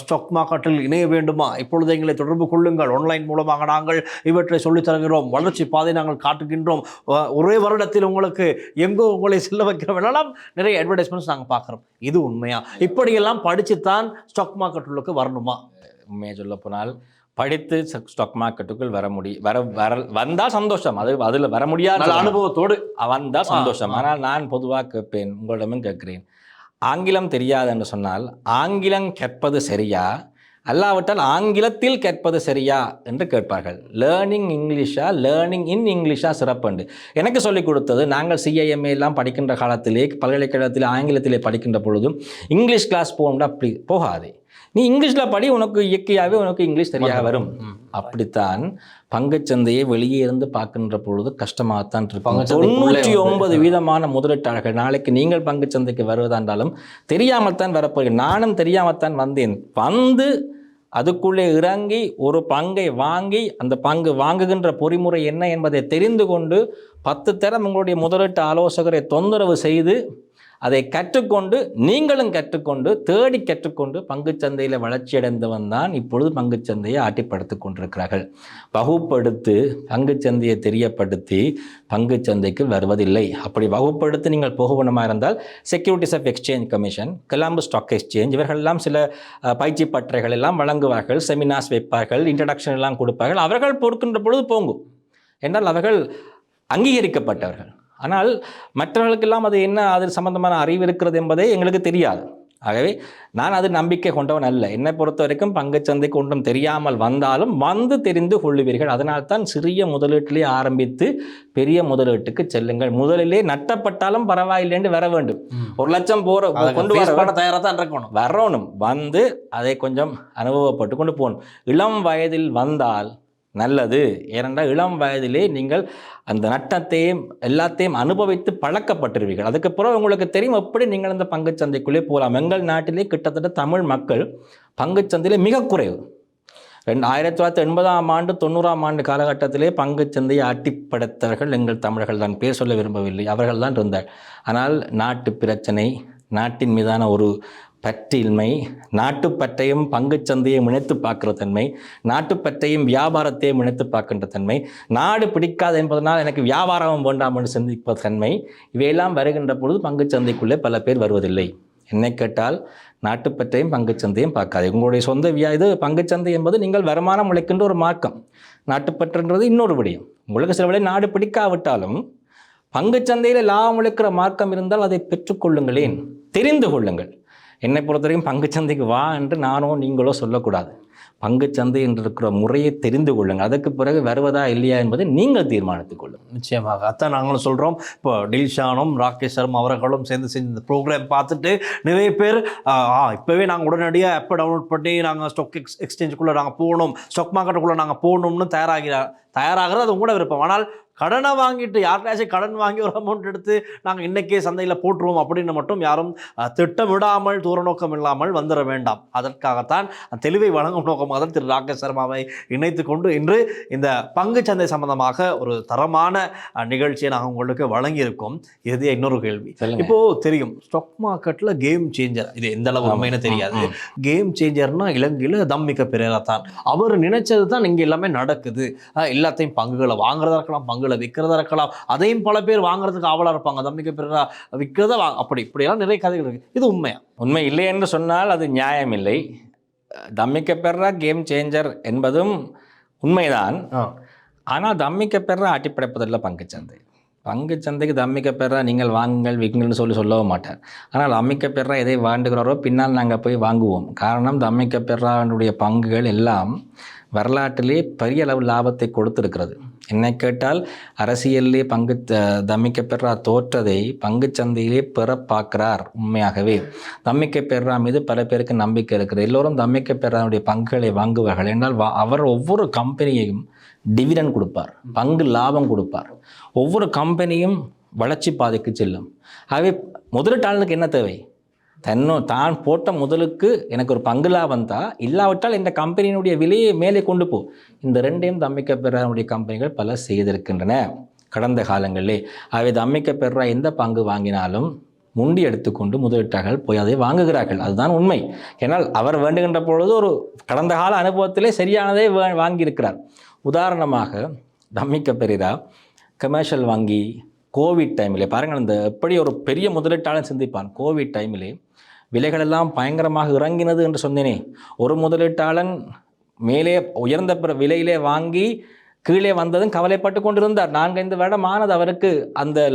ஸ்டாக் மார்க்கெட்டில் இணைய வேண்டுமா? இப்பொழுது எங்களை தொடர்பு கொள்ளுங்கள், ஆன்லைன் மூலமாக நாங்கள் இவற்றை சொல்லித் தருகிறோம், வளர்ச்சி பாதை நாங்கள் காட்டுகின்றோம், ஒரே வருடத்தில் உங்களுக்கு எங்கோ உங்களை செல்ல வைக்கிற வேணாலும் நிறைய அட்வர்டைஸ்மெண்ட்ஸ் நாங்கள் பார்க்குறோம். இது உண்மையா? இப்படியெல்லாம் படித்து தான் ஸ்டாக் மார்க்கெட்டுக்கு வரணுமா? உண்மையை சொல்ல போனால் படித்து ஸ்டாக் மார்க்கெட்டுக்குள் வந்தால் சந்தோஷம். அதில் வர முடியாத அனுபவத்தோடு வந்தால் சந்தோஷம். ஆனால் நான் பொதுவாக கேட்பேன், உங்களிடமும் கேட்கிறேன், ஆங்கிலம் தெரியாது என்று சொன்னால் ஆங்கிலம் கற்பது சரியா, அல்லாவிட்டால் ஆங்கிலத்தில் கற்பது சரியா என்று கேட்பார்கள். லேர்னிங் இங்கிலீஷா, லேர்னிங் இன் இங்கிலீஷா சிறப்புண்டு. எனக்கு சொல்லிக் கொடுத்தது, நாங்கள் சிஐஎம்ஏ எல்லாம் படிக்கின்ற காலத்திலே, பல்கலைக்கழகத்திலே ஆங்கிலத்திலே படிக்கின்ற பொழுதும் இங்கிலீஷ் கிளாஸ் போகணும்னா அப்படி போகாதே, நீ இங்கிலீஷில் படி, உனக்கு இயற்கையாகவே உனக்கு இங்கிலீஷ் சரியாக வரும். அப்படித்தான் பங்குச்சந்தையை வெளியே இருந்து பார்க்கின்ற பொழுது கஷ்டமாகத்தான் இருக்கும். 99% முதலீட்டாளர்கள் நாளைக்கு நீங்கள் பங்குச்சந்தைக்கு வருவதாண்டாலும் தெரியாமல் தான் வரப்போகிறேன். நானும் தெரியாமல் தான் வந்தேன். வந்து அதுக்குள்ளே இறங்கி ஒரு பங்கை வாங்கி அந்த பங்கு வாங்குகின்ற பொறிமுறை என்ன என்பதை தெரிந்து கொண்டு 10 தரம் உங்களுடைய முதலீட்டு ஆலோசகரை தொந்தரவு செய்து அதை கற்றுக்கொண்டு, நீங்களும் கற்றுக்கொண்டு, தேடி கற்றுக்கொண்டு பங்குச்சந்தையில் வளர்ச்சியடைந்தவன் தான் இப்பொழுது பங்குச்சந்தையை ஆட்டிப்படுத்தி கொண்டிருக்கிறார்கள். வகுப்படுத்தி பங்குச்சந்தையை தெரியப்படுத்தி பங்குச்சந்தைக்கு வருவதில்லை. அப்படி வகுப்படுத்தி நீங்கள் போக வேண்டுமா இருந்தால் securities of exchange commission, Colombo stock exchange இவர்களெல்லாம் சில பயிற்சி பற்றைகள் எல்லாம் வழங்குவார்கள், செமினார்ஸ் வைப்பார்கள், இன்ட்ரடக்ஷன் எல்லாம் கொடுப்பார்கள். அவர்கள் பொறுக்கின்ற பொழுது போங்கும் என்றால் அவர்கள் அங்கீகரிக்கப்பட்டவர்கள். ஆனால் மற்றவர்களுக்கெல்லாம் அது என்ன, அது சம்பந்தமான அறிவு இருக்கிறது என்பதை எங்களுக்கு தெரியாது. ஆகவே நான் அது நம்பிக்கை கொண்டவன் அல்ல. என்னை பொறுத்த வரைக்கும் பங்குச்சந்தைக்கு ஒன்றும் தெரியாமல் வந்தாலும் வந்து தெரிந்து கொள்ளுவீர்கள். அதனால்தான் சிறிய முதலீட்டிலே ஆரம்பித்து பெரிய முதலீட்டுக்கு செல்லுங்கள். முதலிலே நட்டப்பட்டாலும் பரவாயில்லைன்னு வர வேண்டும். 1 லட்சம் கொண்டு வர தயாராக தான் இருக்கணும், வரணும். வந்து அதை கொஞ்சம் அனுபவப்பட்டு கொண்டு போகணும். இளம் வயதில் வந்தால் நல்லது. ஏனென்றால் இளம் வயதிலே நீங்கள் அந்த நட்டத்தையும் எல்லாத்தையும் அனுபவித்து பழக்கப்பட்டிருவீர்கள். அதுக்கு பிறகு உங்களுக்கு தெரியும் எப்படி நீங்கள் அந்த பங்குச்சந்தைக்குள்ளே போகலாம். எங்கள் நாட்டிலே கிட்டத்தட்ட தமிழ் மக்கள் பங்குச்சந்தையிலே மிக குறைவு. 1980ஆம் ஆண்டு 90ஆம் ஆண்டு காலகட்டத்திலே பங்குச்சந்தையை ஆட்டிப்படைத்தவர்கள் எங்கள் தமிழர்கள் தான். பேர் சொல்ல விரும்பவில்லை, அவர்கள் தான் இருந்தார். ஆனால் நாட்டு பிரச்சனை, நாட்டின் மீதான ஒரு பற்றின்மை, நாட்டுப்பற்றையும் பங்குச்சந்தையை இணைத்து பார்க்கிற தன்மை, நாட்டுப்பற்றையும் வியாபாரத்தையும் இணைத்து பார்க்கின்ற தன்மை, நாடு பிடிக்காது என்பதனால் எனக்கு வியாபாரம் வேண்டாம் என்று சிந்திப்ப தன்மை, இவையெல்லாம் வருகின்ற பொழுது பங்குச்சந்தைக்குள்ளே பல பேர் வருவதில்லை. என்னை கேட்டால் நாட்டுப்பற்றையும் பங்குச்சந்தையும் பார்க்காது. உங்களுடைய சொந்த இது பங்குச்சந்தை என்பது நீங்கள் வருமானம் உழைக்கின்ற ஒரு மார்க்கம். நாட்டுப்பற்றுன்றது இன்னொரு விடயம். உங்களுக்கு சில வேளை நாடு பிடிக்காவிட்டாலும் பங்குச்சந்தையில் லாபம் உழைக்கிற மார்க்கம் இருந்தால் அதை பெற்றுக்கொள்ளுங்களேன், தெரிந்து கொள்ளுங்கள். என்னை பொறுத்தவரைக்கும் பங்குச்சந்தைக்கு வா என்று நானோ நீங்களோ சொல்லக்கூடாது. பங்குச்சந்தை என்று இருக்கிற முறையை தெரிந்து கொள்ளுங்கள். அதற்கு பிறகு வருவதா இல்லையா என்பதை நீங்கள் தீர்மானித்துக் கொள்ளுங்கள். நிச்சயமாக அதான் நாங்களும் சொல்கிறோம். இப்போ டில்ஷானும் ராகேஷ் சர்மா அவர்களும் சேர்ந்து செஞ்ச இந்த ப்ரோக்ராம் பார்த்துட்டு நிறைய பேர் இப்போவே நாங்கள் உடனடியாக ஆப்பை டவுன்லோட் பண்ணி நாங்கள் ஸ்டாக் எக்ஸ்சேஞ்சுக்குள்ளே நாங்கள் போகணும், ஸ்டாக் மார்க்கெட்டுக்குள்ளே நாங்கள் போகணும்னு தயாராகிறது அது கூட விருப்பம். ஆனால் கடனை வாங்கிட்டு யார்கிட்டயாச்சும் கடன் வாங்கி ஒரு அமௌண்ட் எடுத்து நாங்கள் இன்றைக்கே சந்தையில் போட்டுருவோம் அப்படின்னு மட்டும் யாரும் திட்டமிடாமல் தூர நோக்கம் இல்லாமல் வந்துட வேண்டாம். அதற்காகத்தான் தெளிவை வழங்கும் நோக்கமாக தான் திரு ராகேஷ் சர்மாவை இணைத்து கொண்டு இன்று இந்த பங்குச்சந்தை சம்பந்தமாக ஒரு தரமான நிகழ்ச்சியை நாங்கள் உங்களுக்கு வழங்கியிருக்கோம். இறுதியாக இன்னொரு கேள்வி. இப்போது தெரியும் ஸ்டாக் மார்க்கெட்டில் கேம் சேஞ்சர், இது எந்த அளவு உண்மைன்னு தெரியாது, கேம் சேஞ்சர்னா இலங்கையில் தம்மிக்க பெரேரா தான். அவர் நினைச்சது தான் இங்கே எல்லாமே நடக்குது. எல்லாத்தையும் பங்குகளை வாங்குறதா இருக்கலாம், பங்குகளை விற்கிறதா இருக்கலாம், அதையும் பல பேர் வாங்குறதுக்கு ஆவலாக இருப்பாங்க. தம்மிக்க பெரேரா விற்கிறதா அப்படி இப்படியெல்லாம் நிறைய கதைகள் இருக்கு. இது உண்மையா? உண்மை இல்லை என்று சொன்னால் அது நியாயம் இல்லை. தம்மிக்க பெரேரா கேம் சேஞ்சர் என்பதும் உண்மைதான். ஆனால் தம்மிக்க பெரேரா ஆட்டிப்படைப்பதில்லை பங்குச்சந்தை. பங்குச்சந்தைக்கு தம்மிக்க பெரேரா நீங்கள் வாங்குங்கள் விற்குங்கள்னு சொல்லவும் மாட்டார். ஆனால் தம்மிக்க பெரேரா எதை வாண்டுகிறோரோ பின்னால் நாங்கள் போய் வாங்குவோம். காரணம் தம்மிக்க பெரேராவுடைய பங்குகள் எல்லாம் வரலாற்றிலே பெரிய அளவு லாபத்தை கொடுத்திருக்கிறது. என்னை கேட்டால் அரசியலிலே தம்மிக்க பெரேரா தோற்றதை பங்குச்சந்தையிலே பெற பார்க்கிறார். உண்மையாகவே தம்மிக்க பெரேரா மீது பல பேருக்கு நம்பிக்கை இருக்கிறது. எல்லோரும் தம்மிக்க பெரேராவுடைய பங்குகளை வாங்குவார்கள். என்றால் அவர் ஒவ்வொரு கம்பெனியையும் டிவிடெண்ட் கொடுப்பார், பங்கு லாபம் கொடுப்பார். ஒவ்வொரு கம்பெனியும் வளர்ச்சி பாதைக்கு செல்லும். ஆகவே முதலீட்டாளனுக்கு என்ன தேவை? தான் போட்ட முதலுக்கு எனக்கு ஒரு பங்கு லாபம் தான், இல்லாவிட்டால் இந்த கம்பெனியினுடைய விலையை மேலே கொண்டு போ. இந்த ரெண்டையும் தம்மிக்க பெரேராவுடைய கம்பெனிகள் பல செய்திருக்கின்றன கடந்த காலங்களிலே. ஆகவே தம்மிக்க பெரேரா எந்த பங்கு வாங்கினாலும் முண்டி எடுத்துக்கொண்டு முதலீட்டாளர்கள் போய் அதை வாங்குகிறார்கள். அதுதான் உண்மை. ஏன்னால் அவர் வேண்டுகின்ற பொழுது ஒரு கடந்த கால அனுபவத்திலே சரியானதை வாங்கியிருக்கிறார். உதாரணமாக தம்மிக்க பெரேரா கமர்ஷியல் வாங்கி கோவிட் டைமிலே பாருங்கள், இந்த எப்படி ஒரு பெரிய முதலீட்டாளன் சிந்திப்பான். கோவிட் டைமிலே விலைகளெல்லாம் பயங்கரமாக இறங்கினது என்று சொன்னேனே. ஒரு முதலீட்டாளன் மேலே உயர்ந்த விலையிலே வாங்கி கீழே வந்ததும் கவலைப்பட்டு கொண்டிருந்தார். 4-5 வருடம் ஆனது அவருக்கு அந்த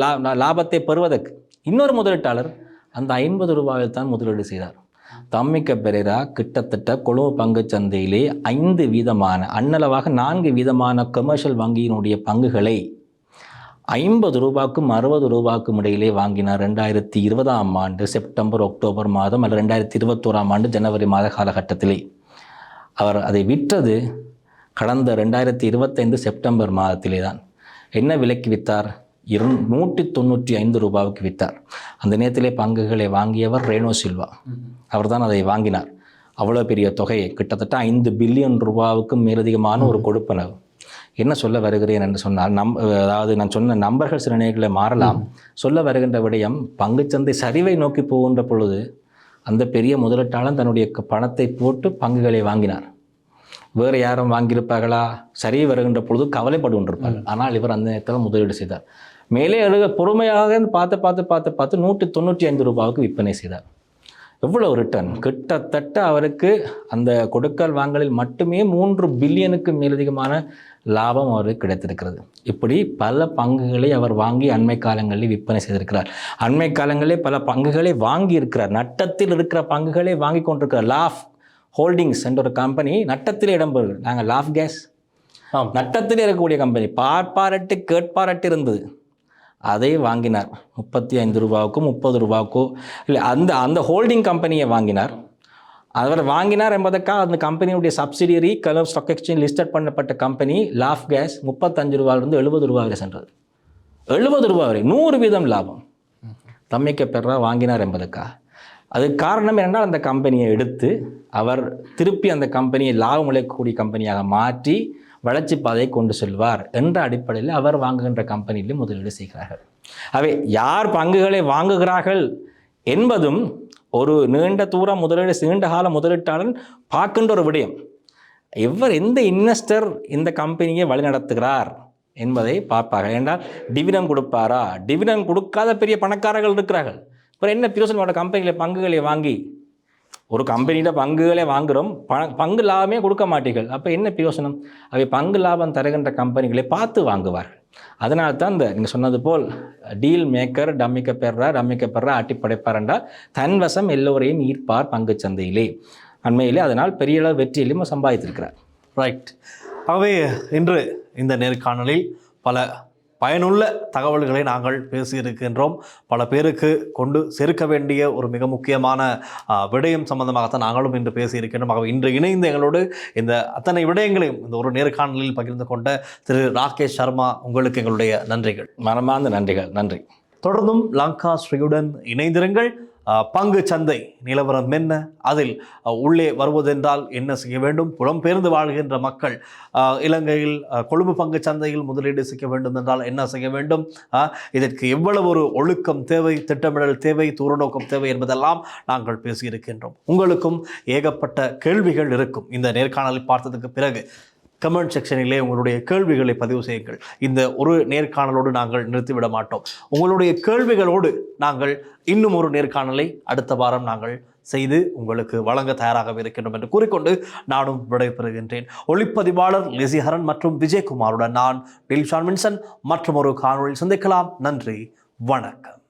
லாபத்தை பெறுவதற்கு. இன்னொரு முதலீட்டாளர் அந்த 50 ரூபாயில் தான் முதலீடு செய்தார். தம்மிக்க பெரேரா கிட்டத்தட்ட கொழும்பு பங்குச்சந்தையிலே 5 வீதமான அன்னளவாக 4 வீதமான கமர்ஷியல் வங்கியினுடைய பங்குகளை 50 ரூபாய்க்கும் 60 ரூபாய்க்கும் இடையிலே வாங்கினார். 2020ஆம் ஆண்டு செப்டம்பர் அக்டோபர் மாதம் அல்லது 2021ஆம் ஆண்டு ஜனவரி மாத காலகட்டத்திலே. அவர் அதை விற்றது கடந்த 2025 செப்டம்பர் மாதத்திலே தான். என்ன விலைக்கு விற்றார்? 195 ரூபாவுக்கு விற்றார். அந்த நேரத்திலே பங்குகளை வாங்கியவர் ரேனோ சில்வா. அவர் தான் அதை வாங்கினார். அவ்வளோ பெரிய தொகையை, கிட்டத்தட்ட 5 பில்லியன் ரூபாவுக்கும் மேலதிகமான ஒரு கொடுப்பனவு. என்ன சொல்ல வருகிறேன் என்று சொன்னால், அதாவது நான் சொன்ன நம்பர்கள் சில நேரங்களில் மாறலாம். சொல்ல வருகின்ற விடயம், பங்குச்சந்தை சரிவை நோக்கி போகின்ற பொழுது அந்த பெரிய முதலீட்டாளன் தன்னுடைய பணத்தை போட்டு பங்குகளை வாங்கினார். வேறு யாரும் வாங்கியிருப்பார்களா? சரி வருகின்ற பொழுது கவலைப்பட்டு கொண்டிருப்பார்கள். ஆனால் இவர் அந்த நேரத்தில் முதலீடு செய்தார். மேலே பொறுமையாக பார்த்து 195 ரூபாவுக்கு விற்பனை செய்தார். எவ்வளவு ரிட்டர்ன், கிட்டத்தட்ட அவருக்கு அந்த கொடுக்கல் வாங்கலில் மட்டுமே 3 பில்லியனுக்கு மேலதிகமான லாபம் அவருக்கு கிடைத்திருக்கிறது. இப்படி பல பங்குகளை அவர் வாங்கி அண்மை காலங்களில் விற்பனை செய்திருக்கிறார். அண்மை காலங்களிலே பல பங்குகளை வாங்கி இருக்கிறார். நட்டத்தில் இருக்கிற பங்குகளை வாங்கி கொண்டிருக்கிறார். லாஃப் ஹோல்டிங்ஸ் என்ற ஒரு கம்பெனி நட்டத்தில் இடம்பெறுகிறது. நாங்கள் லாஃப் கேஸ் நட்டத்தில் இருக்கக்கூடிய கம்பெனி, பார்ப்பாரட்டு கேட்பாரட்டு இருந்தது, அதை வாங்கினார். 35 ரூபாவுக்கோ 30 ரூபாவுக்கோ இல்லை, அந்த ஹோல்டிங் கம்பெனியை வாங்கினார். அவர் வாங்கினார் என்பதற்காக அந்த கம்பெனியுடைய சப்சிடியரி கலர் ஸ்டாக் எக்ஸ்சேஞ்ச் லிஸ்டட் பண்ணப்பட்ட கம்பெனி லாஃப் கேஸ் 35 ரூபாயிலிருந்து 70 ரூபா வரை சென்றது. 70 ரூபா வரை 100% லாபம் தம்மிக்க பெறா வாங்கினார் என்பதற்காக. அதுக்கு காரணம் என்னென்னால் அந்த கம்பெனியை எடுத்து அவர் திருப்பி அந்த கம்பெனியை லாபம் உழைக்கக்கூடிய கம்பெனியாக மாற்றி வளர்ச்சி பாதையை கொண்டு செல்வார் என்ற அடிப்படையில் அவர் வாங்குகின்ற கம்பெனியிலும் முதலீடு செய்கிறார்கள். அவை யார் பங்குகளை வாங்குகிறார்கள் என்பதும் ஒரு நீண்ட தூரம் முதலீடு, நீண்ட கால முதலீட்டாளன் பார்க்கின்ற ஒரு விடயம். எந்த இன்வெஸ்டர் இந்த கம்பெனியை வழிநடத்துகிறார் என்பதை பார்ப்பார்கள். என்றால் டிவிடன் கொடுப்பாரா? டிவிடன் கொடுக்காத பெரிய பணக்காரர்கள் இருக்கிறார்கள். அப்புறம் என்ன பிரயோசனம் கம்பெனியில் பங்குகளை வாங்கி? ஒரு கம்பெனியில் பங்குகளை வாங்குகிறோம், பங்கு லாபமே கொடுக்க மாட்டீர்கள், அப்போ என்ன பிரயோசனம்? அவை பங்கு லாபம் தருகின்ற கம்பெனிகளை பார்த்து வாங்குவார்கள். அதனால தான் இந்த நீங்கள் சொன்னது போல் டீல் மேக்கர் டம்மிக்க பெறா ஆட்டி படைப்பார் என்றால் தன் வசம் எல்லோரையும் ஈர்ப்பார் பங்கு சந்தையிலே. அண்மையிலே அதனால் பெரிய அளவு வெற்றியிலும் சம்பாதித்திருக்கிறார். ரைட். ஆகவே இன்று இந்த நேர்காணலில் பல பயனுள்ள தகவல்களை நாங்கள் பேசியிருக்கின்றோம். பல பேருக்கு கொண்டு சேர்க்க வேண்டிய ஒரு மிக முக்கியமான விடயம் சம்பந்தமாகத்தான் நாங்களும் இன்று பேசியிருக்கின்றோம். ஆகவே இன்று இணைந்து எங்களோடு இந்த அத்தனை விடயங்களையும் இந்த ஒரு நேர்காணலில் பகிர்ந்து கொண்ட திரு ராகேஷ் சர்மா, உங்களுக்கு எங்களுடைய நன்றிகள், மனமார்ந்த நன்றிகள். நன்றி. தொடர்ந்தும் லங்கா ஸ்ரீயுடன் இணைந்திருங்கள். பங்கு சந்தை நிலவரம் என்ன, அதில் உள்ளே வருவதென்றால் என்ன செய்ய வேண்டும், புலம்பெயர்ந்து வாழ்கின்ற மக்கள் இலங்கையில் கொழும்பு பங்கு சந்தையில் முதலீடு செய்ய வேண்டும் என்றால் என்ன செய்ய வேண்டும், இதற்கு எவ்வளவு ஒரு ஒழுக்கம் தேவை, திட்டமிடல் தேவை, தூரநோக்கம் தேவை என்பதெல்லாம் நாங்கள் பேசியிருக்கின்றோம். உங்களுக்கும் ஏகப்பட்ட கேள்விகள் இருக்கும். இந்த நேர்காணலை பார்த்ததுக்கு பிறகு கமெண்ட் செக்ஷனிலே உங்களுடைய கேள்விகளை பதிவு செய்யுங்கள். இந்த ஒரு நேர்காணலோடு நாங்கள் நிறுத்திவிட மாட்டோம். உங்களுடைய கேள்விகளோடு நாங்கள் இன்னும் ஒரு நேர்காணலை அடுத்த வாரம் நாங்கள் செய்து உங்களுக்கு வழங்க தயாராக இருக்கின்றோம் என்று கூறிக்கொண்டு நானும் விடைபெறுகின்றேன். ஒளிப்பதிவாளர் லிசிஹரன் மற்றும் விஜயகுமாருடன் நான் டில்ஷான் வின்சன் மற்றும் ஒரு காணொலியில் சந்திக்கலாம். நன்றி, வணக்கம்.